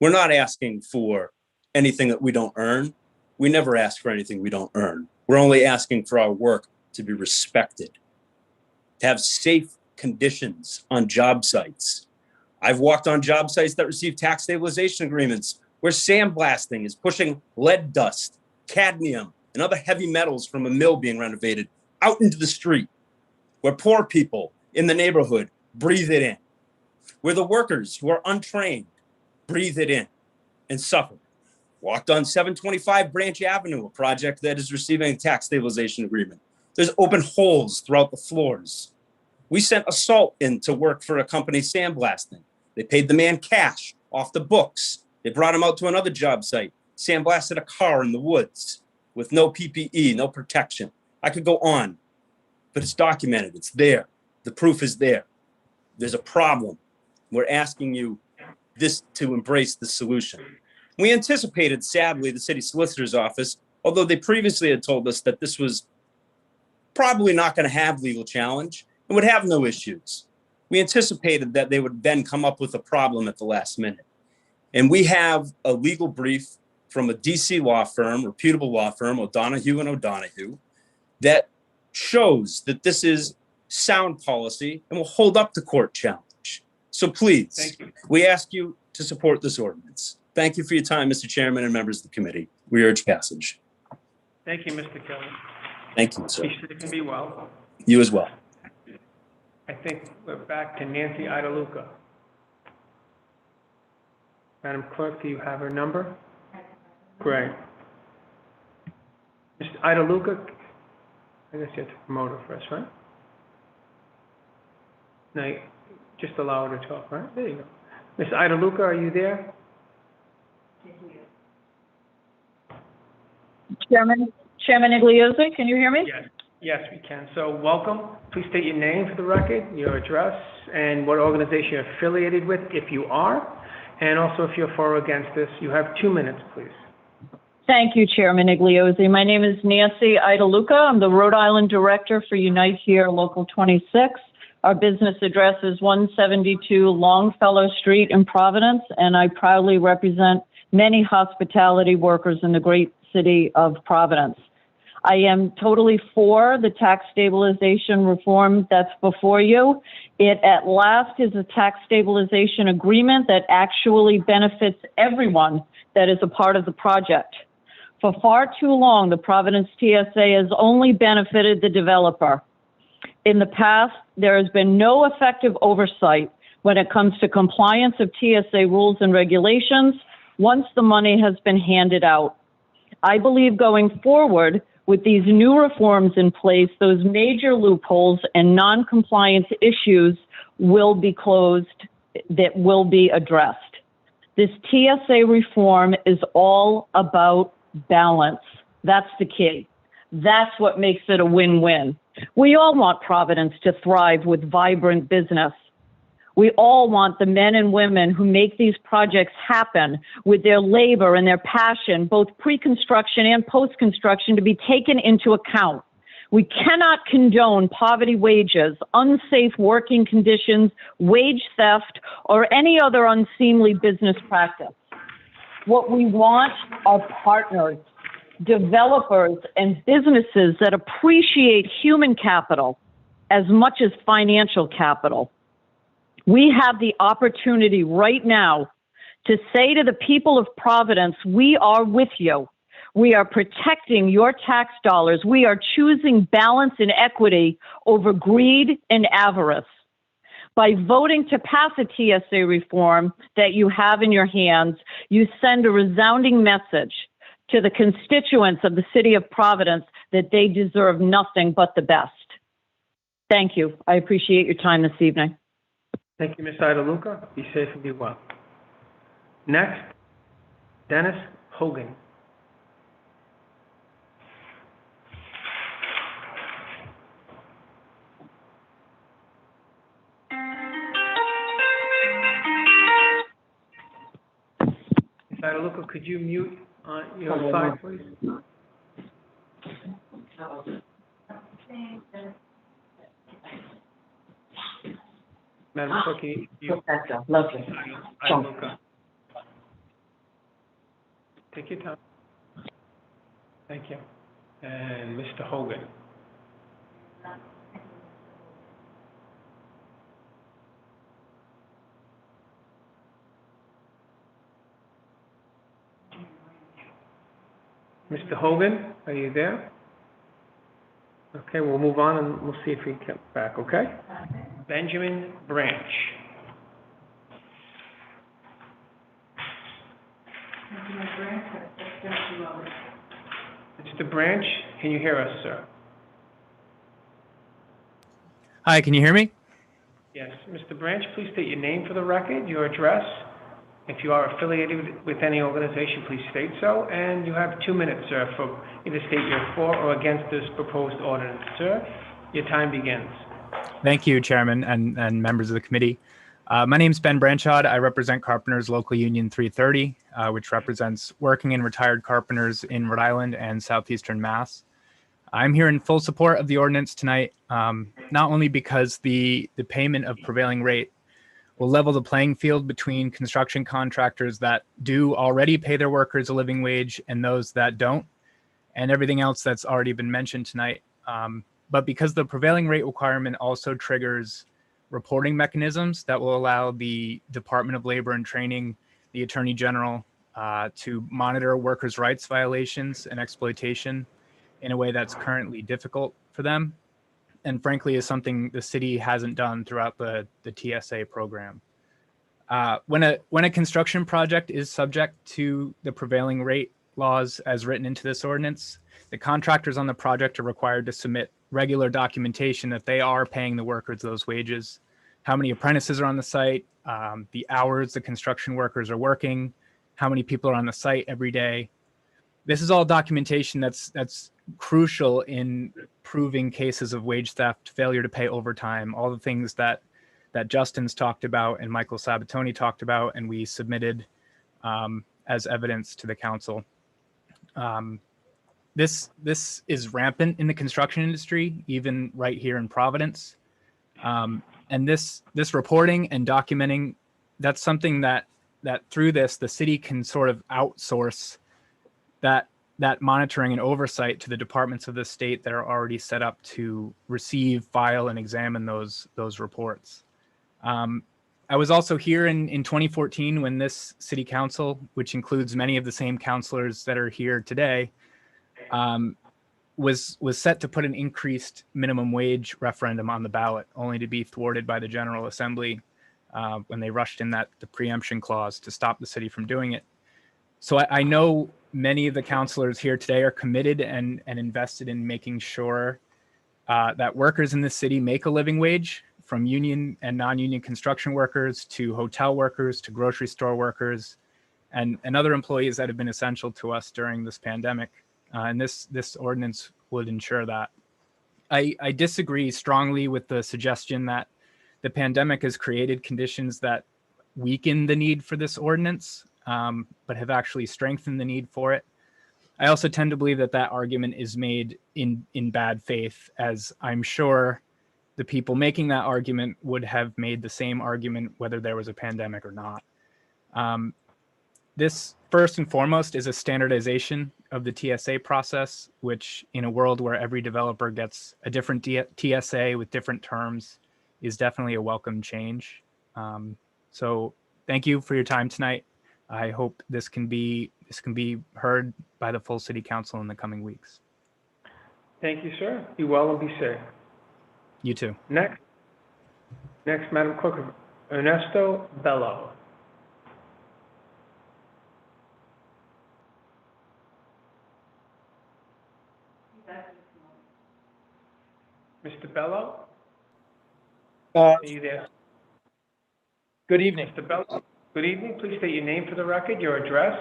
S13: We're not asking for anything that we don't earn. We never ask for anything we don't earn. We're only asking for our work to be respected, to have safe conditions on job sites. I've walked on job sites that receive tax stabilization agreements where sandblasting is pushing lead dust, cadmium, and other heavy metals from a mill being renovated out into the street, where poor people in the neighborhood breathe it in, where the workers who are untrained breathe it in and suffer. Walked on 725 Branch Avenue, a project that is receiving a tax stabilization agreement. There's open holes throughout the floors. We sent assault in to work for a company sandblasting. They paid the man cash off the books. They brought him out to another job site, sandblasted a car in the woods with no PPE, no protection. I could go on, but it's documented. It's there. The proof is there. There's a problem. We're asking you to embrace the solution. We anticipated, sadly, the city solicitor's office, although they previously had told us that this was probably not going to have legal challenge and would have no issues. We anticipated that they would then come up with a problem at the last minute. And we have a legal brief from a DC law firm, reputable law firm, O'Donoghue and O'Donoghue, that shows that this is sound policy and will hold up the court challenge. So please, we ask you to support this ordinance. Thank you for your time, Mr. Chairman and members of the committee. We urge passage.
S1: Thank you, Mr. Kelly.
S13: Thank you, sir.
S1: Be sure to be well.
S13: You as well.
S1: I think we're back to Nancy Idaluca. Madam Clerk, do you have her number? Great. Mr. Idaluca, I guess you have to promote her first, right? No, just allow her to talk, right? There you go. Ms. Idaluca, are you there?
S6: Chairman Igliozzi, can you hear me?
S1: Yes. Yes, we can. So welcome. Please state your name for the record, your address, and what organization you're affiliated with, if you are, and also if you're for or against this. You have 2 minutes, please.
S6: Thank you, Chairman Igliozzi. My name is Nancy Idaluca. I'm the Rhode Island Director for Unite Here Local 26. Our business address is 172 Longfellow Street in Providence, and I proudly represent many hospitality workers in the great city of Providence. I am totally for the tax stabilization reform that's before you. It at last is a tax stabilization agreement that actually benefits everyone that is a part of the project. For far too long, the Providence TSA has only benefited the developer. In the past, there has been no effective oversight when it comes to compliance of TSA rules and regulations once the money has been handed out. I believe going forward, with these new reforms in place, those major loopholes and non-compliance issues will be closed, that will be addressed. This TSA reform is all about balance. That's the key. That's what makes it a win-win. We all want Providence to thrive with vibrant business. We all want the men and women who make these projects happen with their labor and their passion, both pre-construction and post-construction, to be taken into account. We cannot condone poverty wages, unsafe working conditions, wage theft, or any other unseemly business practice. What we want are partners, developers, and businesses that appreciate human capital as much as financial capital. We have the opportunity right now to say to the people of Providence, we are with you. We are protecting your tax dollars. We are choosing balance and equity over greed and avarice. By voting to pass a TSA reform that you have in your hands, you send a resounding message to the constituents of the city of Providence that they deserve nothing but the best. Thank you. I appreciate your time this evening.
S1: Thank you, Ms. Idaluca. Be safe and be well. Next, Dennis Hogan. Ms. Idaluca, could you mute your side, please? Madam Clerk,
S6: Lovely.
S1: Idaluca. Take your time. Thank you. And Mr. Hogan. Mr. Hogan, are you there? Okay, we'll move on and we'll see if he comes back, okay? Benjamin Branch. Mr. Branch, can you hear us, sir?
S14: Hi, can you hear me?
S1: Yes. Mr. Branch, please state your name for the record, your address. If you are affiliated with any organization, please state so. And you have 2 minutes, sir, for either state you're for or against this proposed ordinance. Sir, your time begins.
S14: Thank you, Chairman and members of the committee. My name is Ben Branchard. I represent Carpenters Local Union 330, which represents working and retired carpenters in Rhode Island and Southeastern Mass. I'm here in full support of the ordinance tonight, not only because the payment of prevailing rate will level the playing field between construction contractors that do already pay their workers a living wage and those that don't, and everything else that's already been mentioned tonight. But because the prevailing rate requirement also triggers reporting mechanisms that will allow the Department of Labor and Training, the Attorney General, to monitor workers' rights violations and exploitation in a way that's currently difficult for them, and frankly is something the city hasn't done throughout the TSA program. When a construction project is subject to the prevailing rate laws as written into this ordinance, the contractors on the project are required to submit regular documentation that they are paying the workers those wages, how many apprentices are on the site, the hours the construction workers are working, how many people are on the site every day. This is all documentation that's crucial in proving cases of wage theft, failure to pay overtime, all the things that Justin's talked about and Michael Sabatoni talked about, and we submitted as evidence to the council. This is rampant in the construction industry, even right here in Providence. And this reporting and documenting, that's something that through this, the city can sort of outsource that monitoring and oversight to the departments of the state that are already set up to receive, file, and examine those reports. I was also here in 2014 when this city council, which includes many of the same councilors that are here today, was set to put an increased minimum wage referendum on the ballot, only to be thwarted by the General Assembly when they rushed in the preemption clause to stop the city from doing it. So I know many of the councilors here today are committed and invested in making sure that workers in the city make a living wage, from union and non-union construction workers to hotel workers to grocery store workers and other employees that have been essential to us during this pandemic. And this ordinance would ensure that. I disagree strongly with the suggestion that the pandemic has created conditions that weaken the need for this ordinance, but have actually strengthened the need for it. I also tend to believe that argument is made in bad faith, as I'm sure the people making that argument would have made the same argument whether there was a pandemic or not. This, first and foremost, is a standardization of the TSA process, which in a world where every developer gets a different TSA with different terms is definitely a welcome change. So thank you for your time tonight. I hope this can be heard by the full city council in the coming weeks.
S1: Thank you, sir. Be well and be safe.
S14: You too.
S1: Next, Madam Clerk, Ernesto Bello. Mr. Bello? Are you there?
S15: Good evening.
S1: Mr. Bello, good evening. Please state your name for the record, your address,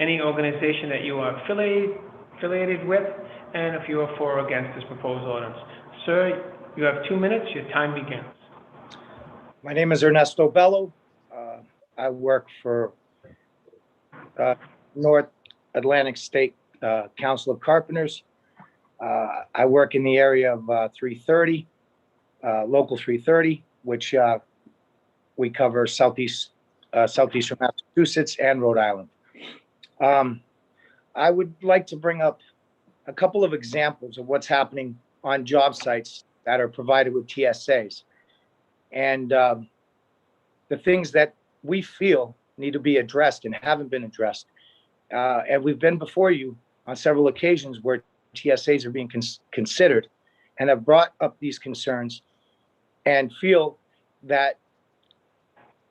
S1: any organization that you are affiliated with, and if you are for or against this proposed ordinance. Sir, you have 2 minutes. Your time begins.
S15: My name is Ernesto Bello. I work for North Atlantic State Council of Carpenters. I work in the area of 330, Local 330, which we cover southeastern Massachusetts and Rhode Island. I would like to bring up a couple of examples of what's happening on job sites that are provided with TSAs, and the things that we feel need to be addressed and haven't been addressed. And we've been before you on several occasions where TSAs are being considered and have brought up these concerns and feel that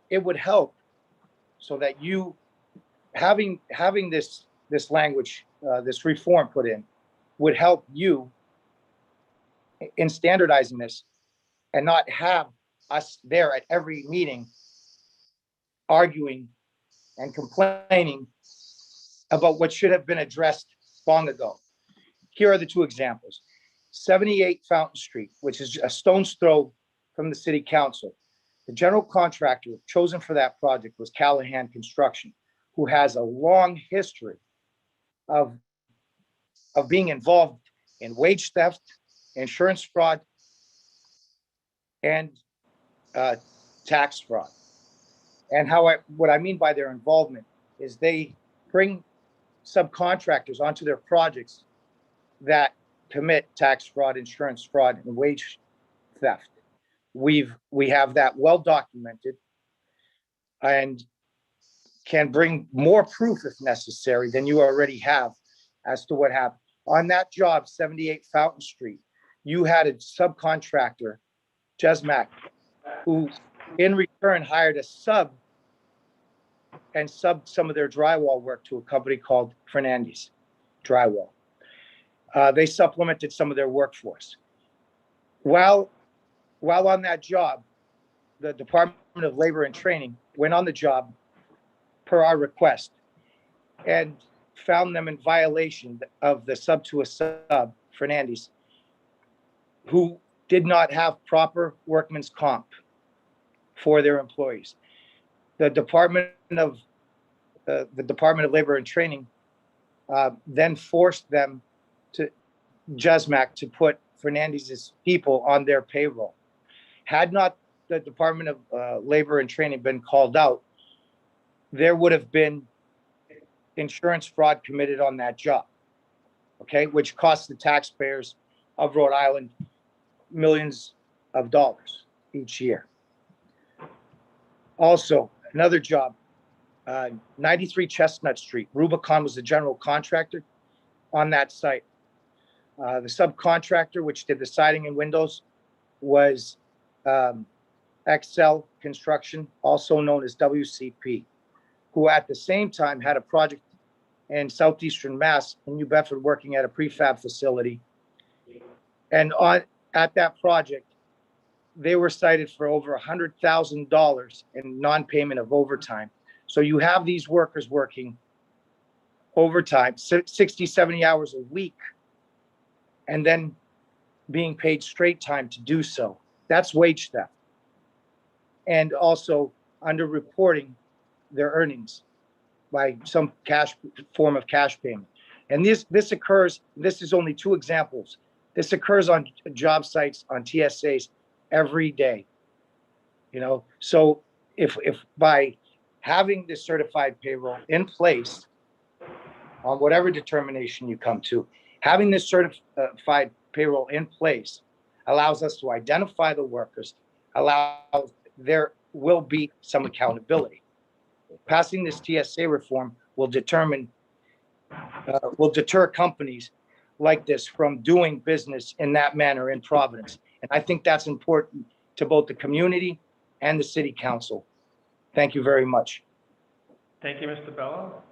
S15: it would help so that you having this language, this reform put in, would help you in standardizing this and not have us there at every meeting arguing and complaining about what should have been addressed long ago. Here are the two examples. 78 Fountain Street, which is a stone's throw from the city council. The general contractor chosen for that project was Callahan Construction, who has a long history of being involved in wage theft, insurance fraud, and tax fraud. And what I mean by their involvement is they bring subcontractors onto their projects that commit tax fraud, insurance fraud, and wage theft. We have that well documented and can bring more proof if necessary than you already have as to what happened. On that job, 78 Fountain Street, you had a subcontractor, Jesmac, who in return hired a sub and subbed some of their drywall work to a company called Fernandez Drywall. They supplemented some of their workforce. While on that job, the Department of Labor and Training went on the job per our request and found them in violation of the sub to a sub, Fernandez, who did not have proper workman's comp for their employees. The Department of Labor and Training then forced them to Jesmac to put Fernandez's people on their payroll. Had not the Department of Labor and Training been called out, there would have been insurance fraud committed on that job, okay, which cost the taxpayers of Rhode Island millions of dollars each year. Also, another job, 93 Chestnut Street. Rubicon was the general contractor on that site. The subcontractor, which did the siding and windows, was Excel Construction, also known as WCP, who at the same time had a project in southeastern Mass in New Bedford working at a prefab facility. And at that project, they were cited for over $100,000 in non-payment of overtime. So you have these workers working overtime, 60, 70 hours a week, and then being paid straight time to do so. That's wage theft. And also underreporting their earnings by some form of cash payment. And this occurs, this is only two examples. This occurs on job sites, on TSAs every day. You know, so if by having this certified payroll in place on whatever determination you come to, having this certified payroll in place allows us to identify the workers, allows there will be some accountability. Passing this TSA reform will deter companies like this from doing business in that manner in Providence. And I think that's important to both the community and the city council. Thank you very much.
S1: Thank you, Mr. Bello.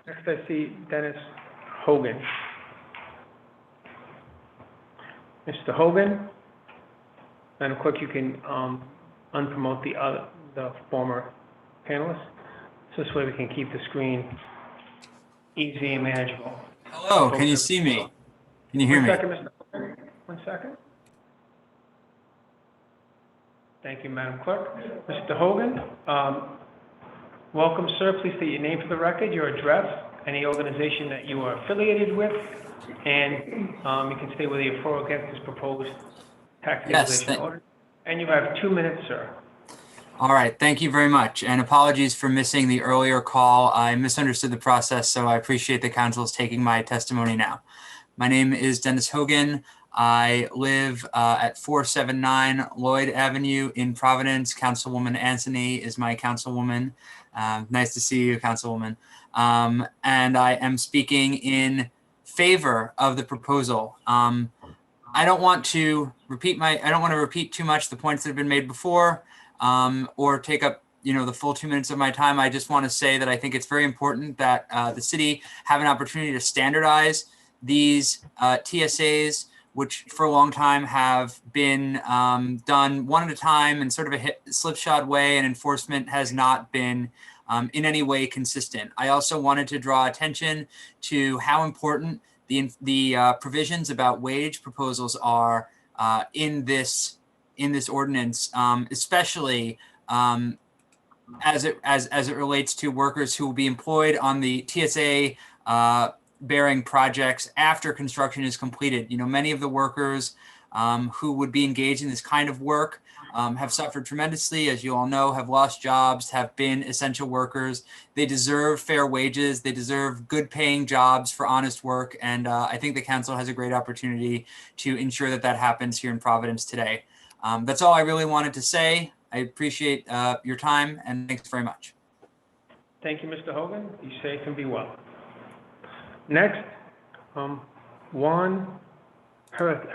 S1: Next, I see Dennis Hogan. Mr. Hogan, Madam Clerk, you can unpromote the former panelists. So this way we can keep the screen easy and manageable.
S16: Hello, can you see me? Can you hear me?
S1: 1 second, Mr. Hogan. 1 second. Thank you, Madam Clerk. Mr. Hogan, welcome, sir. Please state your name for the record, your address, any organization that you are affiliated with, and you can state whether you're for or against this proposed tax stabilization order. And you have 2 minutes, sir.
S16: All right, thank you very much. And apologies for missing the earlier call. I misunderstood the process, so I appreciate the council's taking my testimony now. My name is Dennis Hogan. I live at 479 Lloyd Avenue in Providence. Councilwoman Anthony is my councilwoman. Nice to see you, Councilwoman. And I am speaking in favor of the proposal. I don't want to repeat too much the points that have been made before, or take up the full 2 minutes of my time. I just want to say that I think it's very important that the city have an opportunity to standardize these TSAs which for a long time have been done one at a time in sort of a slipshod way, and enforcement has not been in any way consistent. I also wanted to draw attention to how important the provisions about wage proposals are in this ordinance, especially as it relates to workers who will be employed on the TSA bearing projects after construction is completed. You know, many of the workers who would be engaged in this kind of work have suffered tremendously, as you all know, have lost jobs, have been essential workers. They deserve fair wages. They deserve good paying jobs for honest work. And I think the council has a great opportunity to ensure that that happens here in Providence today. That's all I really wanted to say. I appreciate your time, and thanks very much.
S1: Thank you, Mr. Hogan. Be safe and be well. Next, Juan Huertas.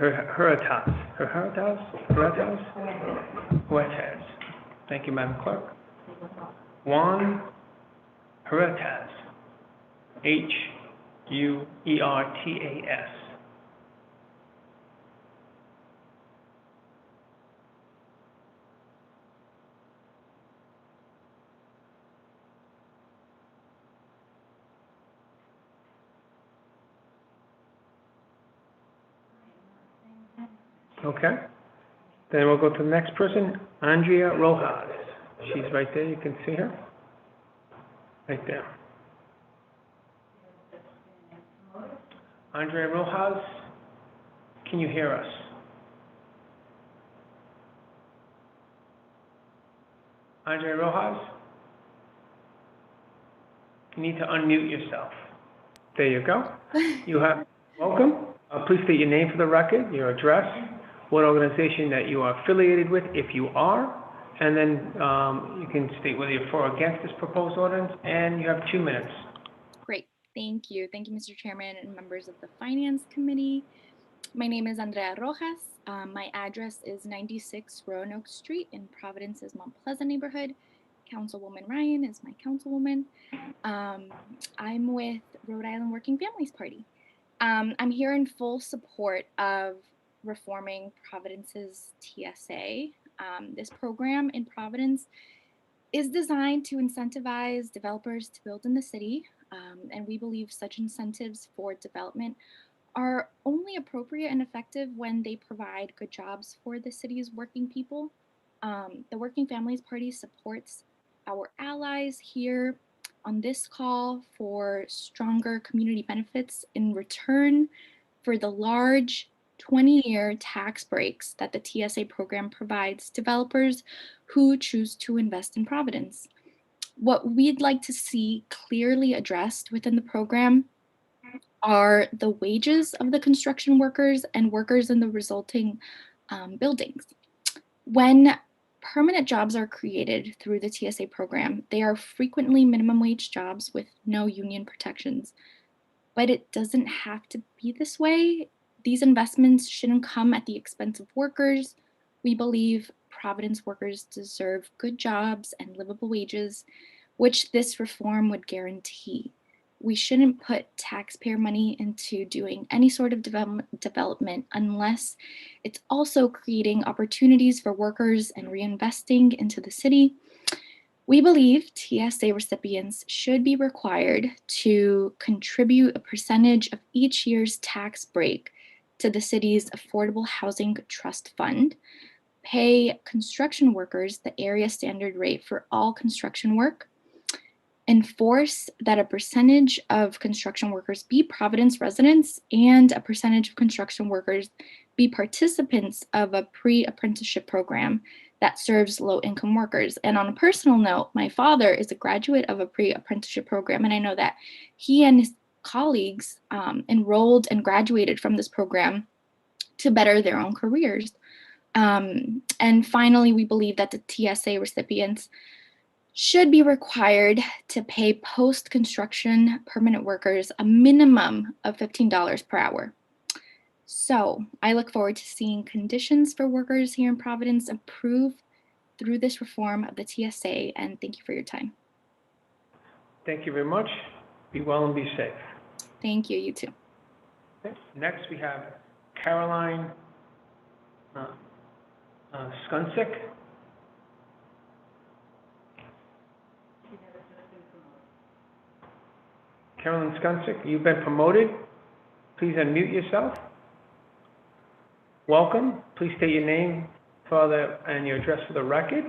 S1: Thank you, Madam Clerk. Juan Huertas. Huertas. Okay. Then we'll go to the next person, Andrea Rojas. She's right there. You can see her. Right there. Andrea Rojas, can you hear us? Andrea Rojas? You need to unmute yourself. There you go. You have, welcome. Please state your name for the record, your address, what organization that you are affiliated with, if you are, and then you can state whether you're for or against this proposed ordinance, and you have 2 minutes.
S17: Great, thank you. Thank you, Mr. Chairman and members of the Finance Committee. My name is Andrea Rojas. My address is 96 Roanoke Street in Providence's Mount Pleasant neighborhood. Councilwoman Ryan is my councilwoman. I'm with Rhode Island Working Families Party. I'm here in full support of reforming Providence's TSA. This program in Providence is designed to incentivize developers to build in the city, and we believe such incentives for development are only appropriate and effective when they provide good jobs for the city's working people. The Working Families Party supports our allies here on this call for stronger community benefits in return for the large 20-year tax breaks that the TSA program provides developers who choose to invest in Providence. What we'd like to see clearly addressed within the program are the wages of the construction workers and workers in the resulting buildings. When permanent jobs are created through the TSA program, they are frequently minimum wage jobs with no union protections. But it doesn't have to be this way. These investments shouldn't come at the expense of workers. We believe Providence workers deserve good jobs and livable wages, which this reform would guarantee. We shouldn't put taxpayer money into doing any sort of development unless it's also creating opportunities for workers and reinvesting into the city. We believe TSA recipients should be required to contribute a percentage of each year's tax break to the city's Affordable Housing Trust Fund, pay construction workers the area standard rate for all construction work, enforce that a percentage of construction workers be Providence residents and a percentage of construction workers be participants of a pre-apprenticeship program that serves low-income workers. And on a personal note, my father is a graduate of a pre-apprenticeship program, and I know that he and his colleagues enrolled and graduated from this program to better their own careers. And finally, we believe that the TSA recipients should be required to pay post-construction permanent workers a minimum of $15 per hour. So I look forward to seeing conditions for workers here in Providence improved through this reform of the TSA, and thank you for your time.
S1: Thank you very much. Be well and be safe.
S17: Thank you, you too.
S1: Okay. Next, we have Caroline Skunsick. Carolyn Skunsick, you've been promoted. Please unmute yourself. Welcome. Please state your name, father, and your address for the record.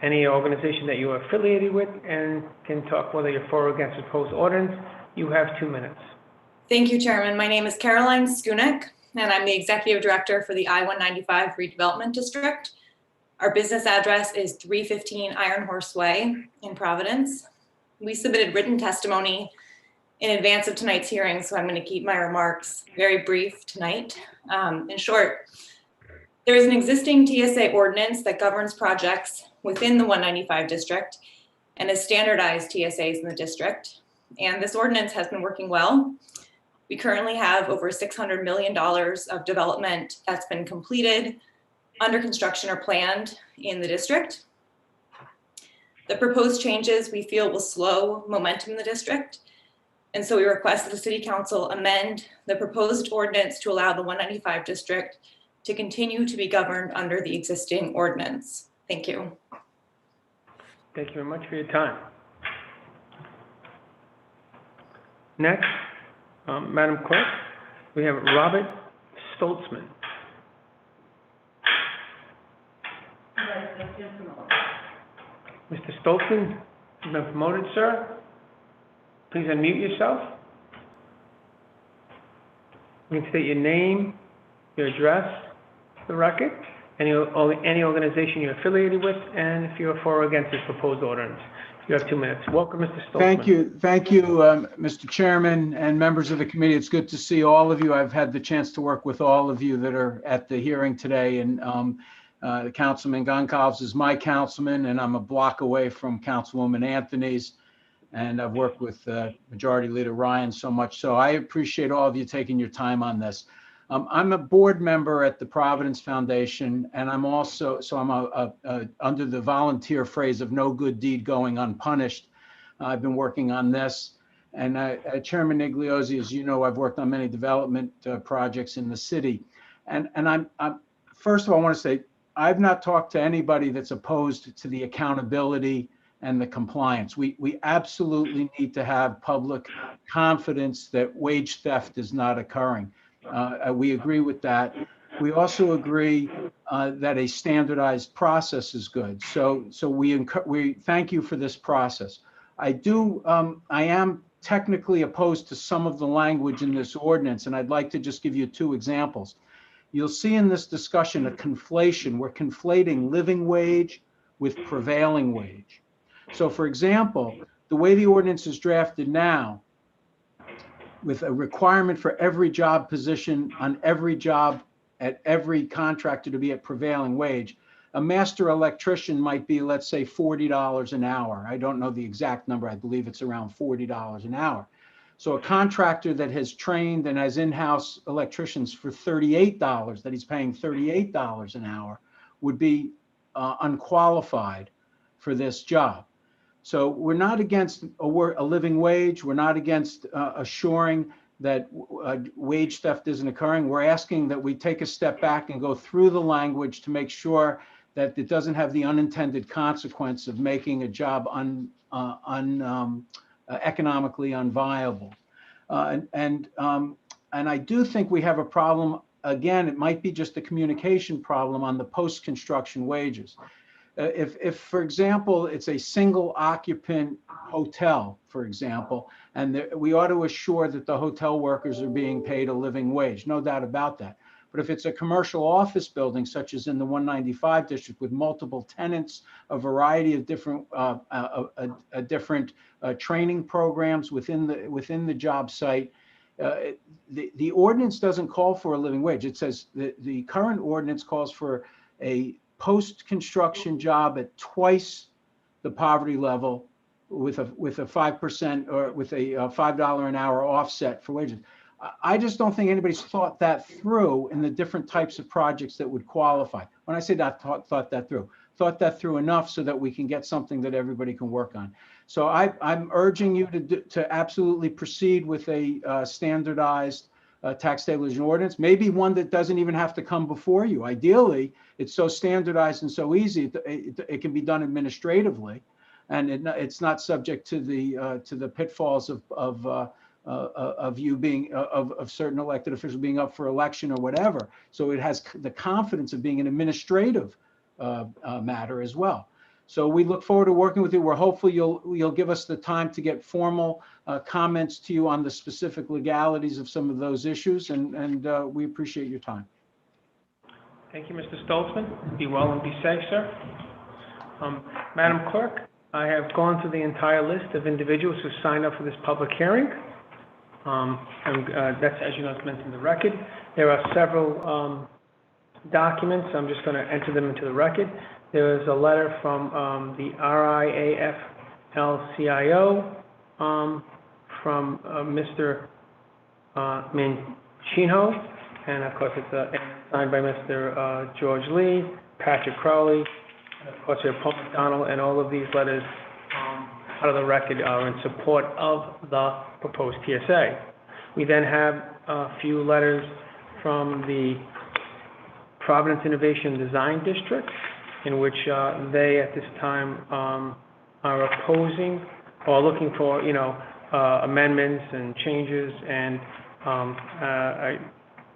S1: Any organization that you are affiliated with, and can talk whether you're for or against the proposed ordinance. You have 2 minutes.
S18: Thank you, Chairman. My name is Caroline Skunek, and I'm the Executive Director for the I-195 Redevelopment District. Our business address is 315 Iron Horse Way in Providence. We submitted written testimony in advance of tonight's hearing, so I'm going to keep my remarks very brief tonight. In short, there is an existing TSA ordinance that governs projects within the 195 district and has standardized TSAs in the district, and this ordinance has been working well. We currently have over $600 million of development that's been completed, under construction, or planned in the district. The proposed changes we feel will slow momentum in the district, and so we request that the City Council amend the proposed ordinance to allow the 195 district to continue to be governed under the existing ordinance. Thank you.
S1: Thank you very much for your time. Next, Madam Clerk, we have Robert Stotzman. Mr. Stotzman, you've been promoted, sir. Please unmute yourself. You can state your name, your address for the record, any organization you're affiliated with, and if you're for or against this proposed ordinance. You have 2 minutes. Welcome, Mr. Stotzman.
S19: Thank you, Mr. Chairman and members of the committee. It's good to see all of you. I've had the chance to work with all of you that are at the hearing today, and Councilman Goncalves is my councilman, and I'm a block away from Councilwoman Anthony's, and I've worked with Majority Leader Ryan so much. So I appreciate all of you taking your time on this. I'm a board member at the Providence Foundation, and I'm also, I'm under the volunteer phrase of no good deed going unpunished. I've been working on this. And Chairman Igliozzi, as you know, I've worked on many development projects in the city. And I'm first of all, I want to say, I've not talked to anybody that's opposed to the accountability and the compliance. We absolutely need to have public confidence that wage theft is not occurring. We agree with that. We also agree that a standardized process is good. So we thank you for this process. I am technically opposed to some of the language in this ordinance, and I'd like to just give you 2 examples. You'll see in this discussion a conflation. We're conflating living wage with prevailing wage. So for example, the way the ordinance is drafted now, with a requirement for every job position on every job at every contractor to be at prevailing wage, a master electrician might be, let's say, $40 an hour. I don't know the exact number. I believe it's around $40 an hour. So a contractor that has trained and has in-house electricians for $38, that he's paying $38 an hour, would be unqualified for this job. So we're not against a living wage. We're not against assuring that wage theft isn't occurring. We're asking that we take a step back and go through the language to make sure that it doesn't have the unintended consequence of making a job economically unviable. And I do think we have a problem. Again, it might be just a communication problem on the post-construction wages. If, for example, it's a single occupant hotel, for example, and we ought to assure that the hotel workers are being paid a living wage, no doubt about that. But if it's a commercial office building, such as in the 195 district with multiple tenants, a variety of different training programs within the job site, the ordinance doesn't call for a living wage. It says the current ordinance calls for a post-construction job at twice the poverty level with a 5% or with a $5 an hour offset for wages. I just don't think anybody's thought that through in the different types of projects that would qualify. When I say that, thought that through enough so that we can get something that everybody can work on. So I'm urging you to absolutely proceed with a standardized tax stabilization ordinance, maybe one that doesn't even have to come before you. Ideally, it's so standardized and so easy, it can be done administratively, and it's not subject to the pitfalls of you being of certain elected officials being up for election or whatever. So it has the confidence of being an administrative matter as well. So we look forward to working with you. We're hopeful you'll give us the time to get formal comments to you on the specific legalities of some of those issues, and we appreciate your time.
S1: Thank you, Mr. Stotzman. Be well and be safe, sir. Madam Clerk, I have gone through the entire list of individuals who signed up for this public hearing. And that's, as you know, it's meant in the record. There are several documents. I'm just going to enter them into the record. There is a letter from the Afl-Cio from Mr. Mancino, and of course it's signed by Mr. George Lee, Patrick Crowley, and of course we have Paul McDonald, and all of these letters out of the record are in support of the proposed TSA. We then have a few letters from the Providence Innovation Design District, in which they at this time are opposing or looking for, amendments and changes and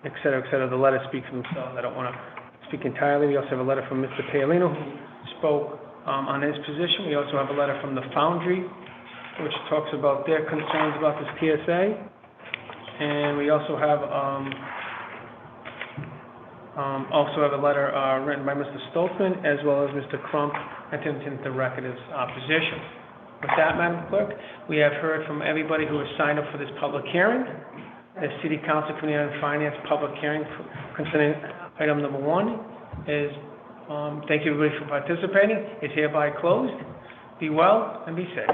S1: et cetera, et cetera. The letter speaks for themselves. I don't want to speak entirely. We also have a letter from Mr. Paolino, who spoke on his position. We also have a letter from the Foundry, which talks about their concerns about this TSA. And we also have a letter written by Mr. Stotzman, as well as Mr. Crump, entered into the record as opposition. With that, Madam Clerk, we have heard from everybody who has signed up for this public hearing. The City Council Committee on Finance public hearing concerning item number 1 is, thank you everybody for participating. It's hereby closed. Be well and be safe.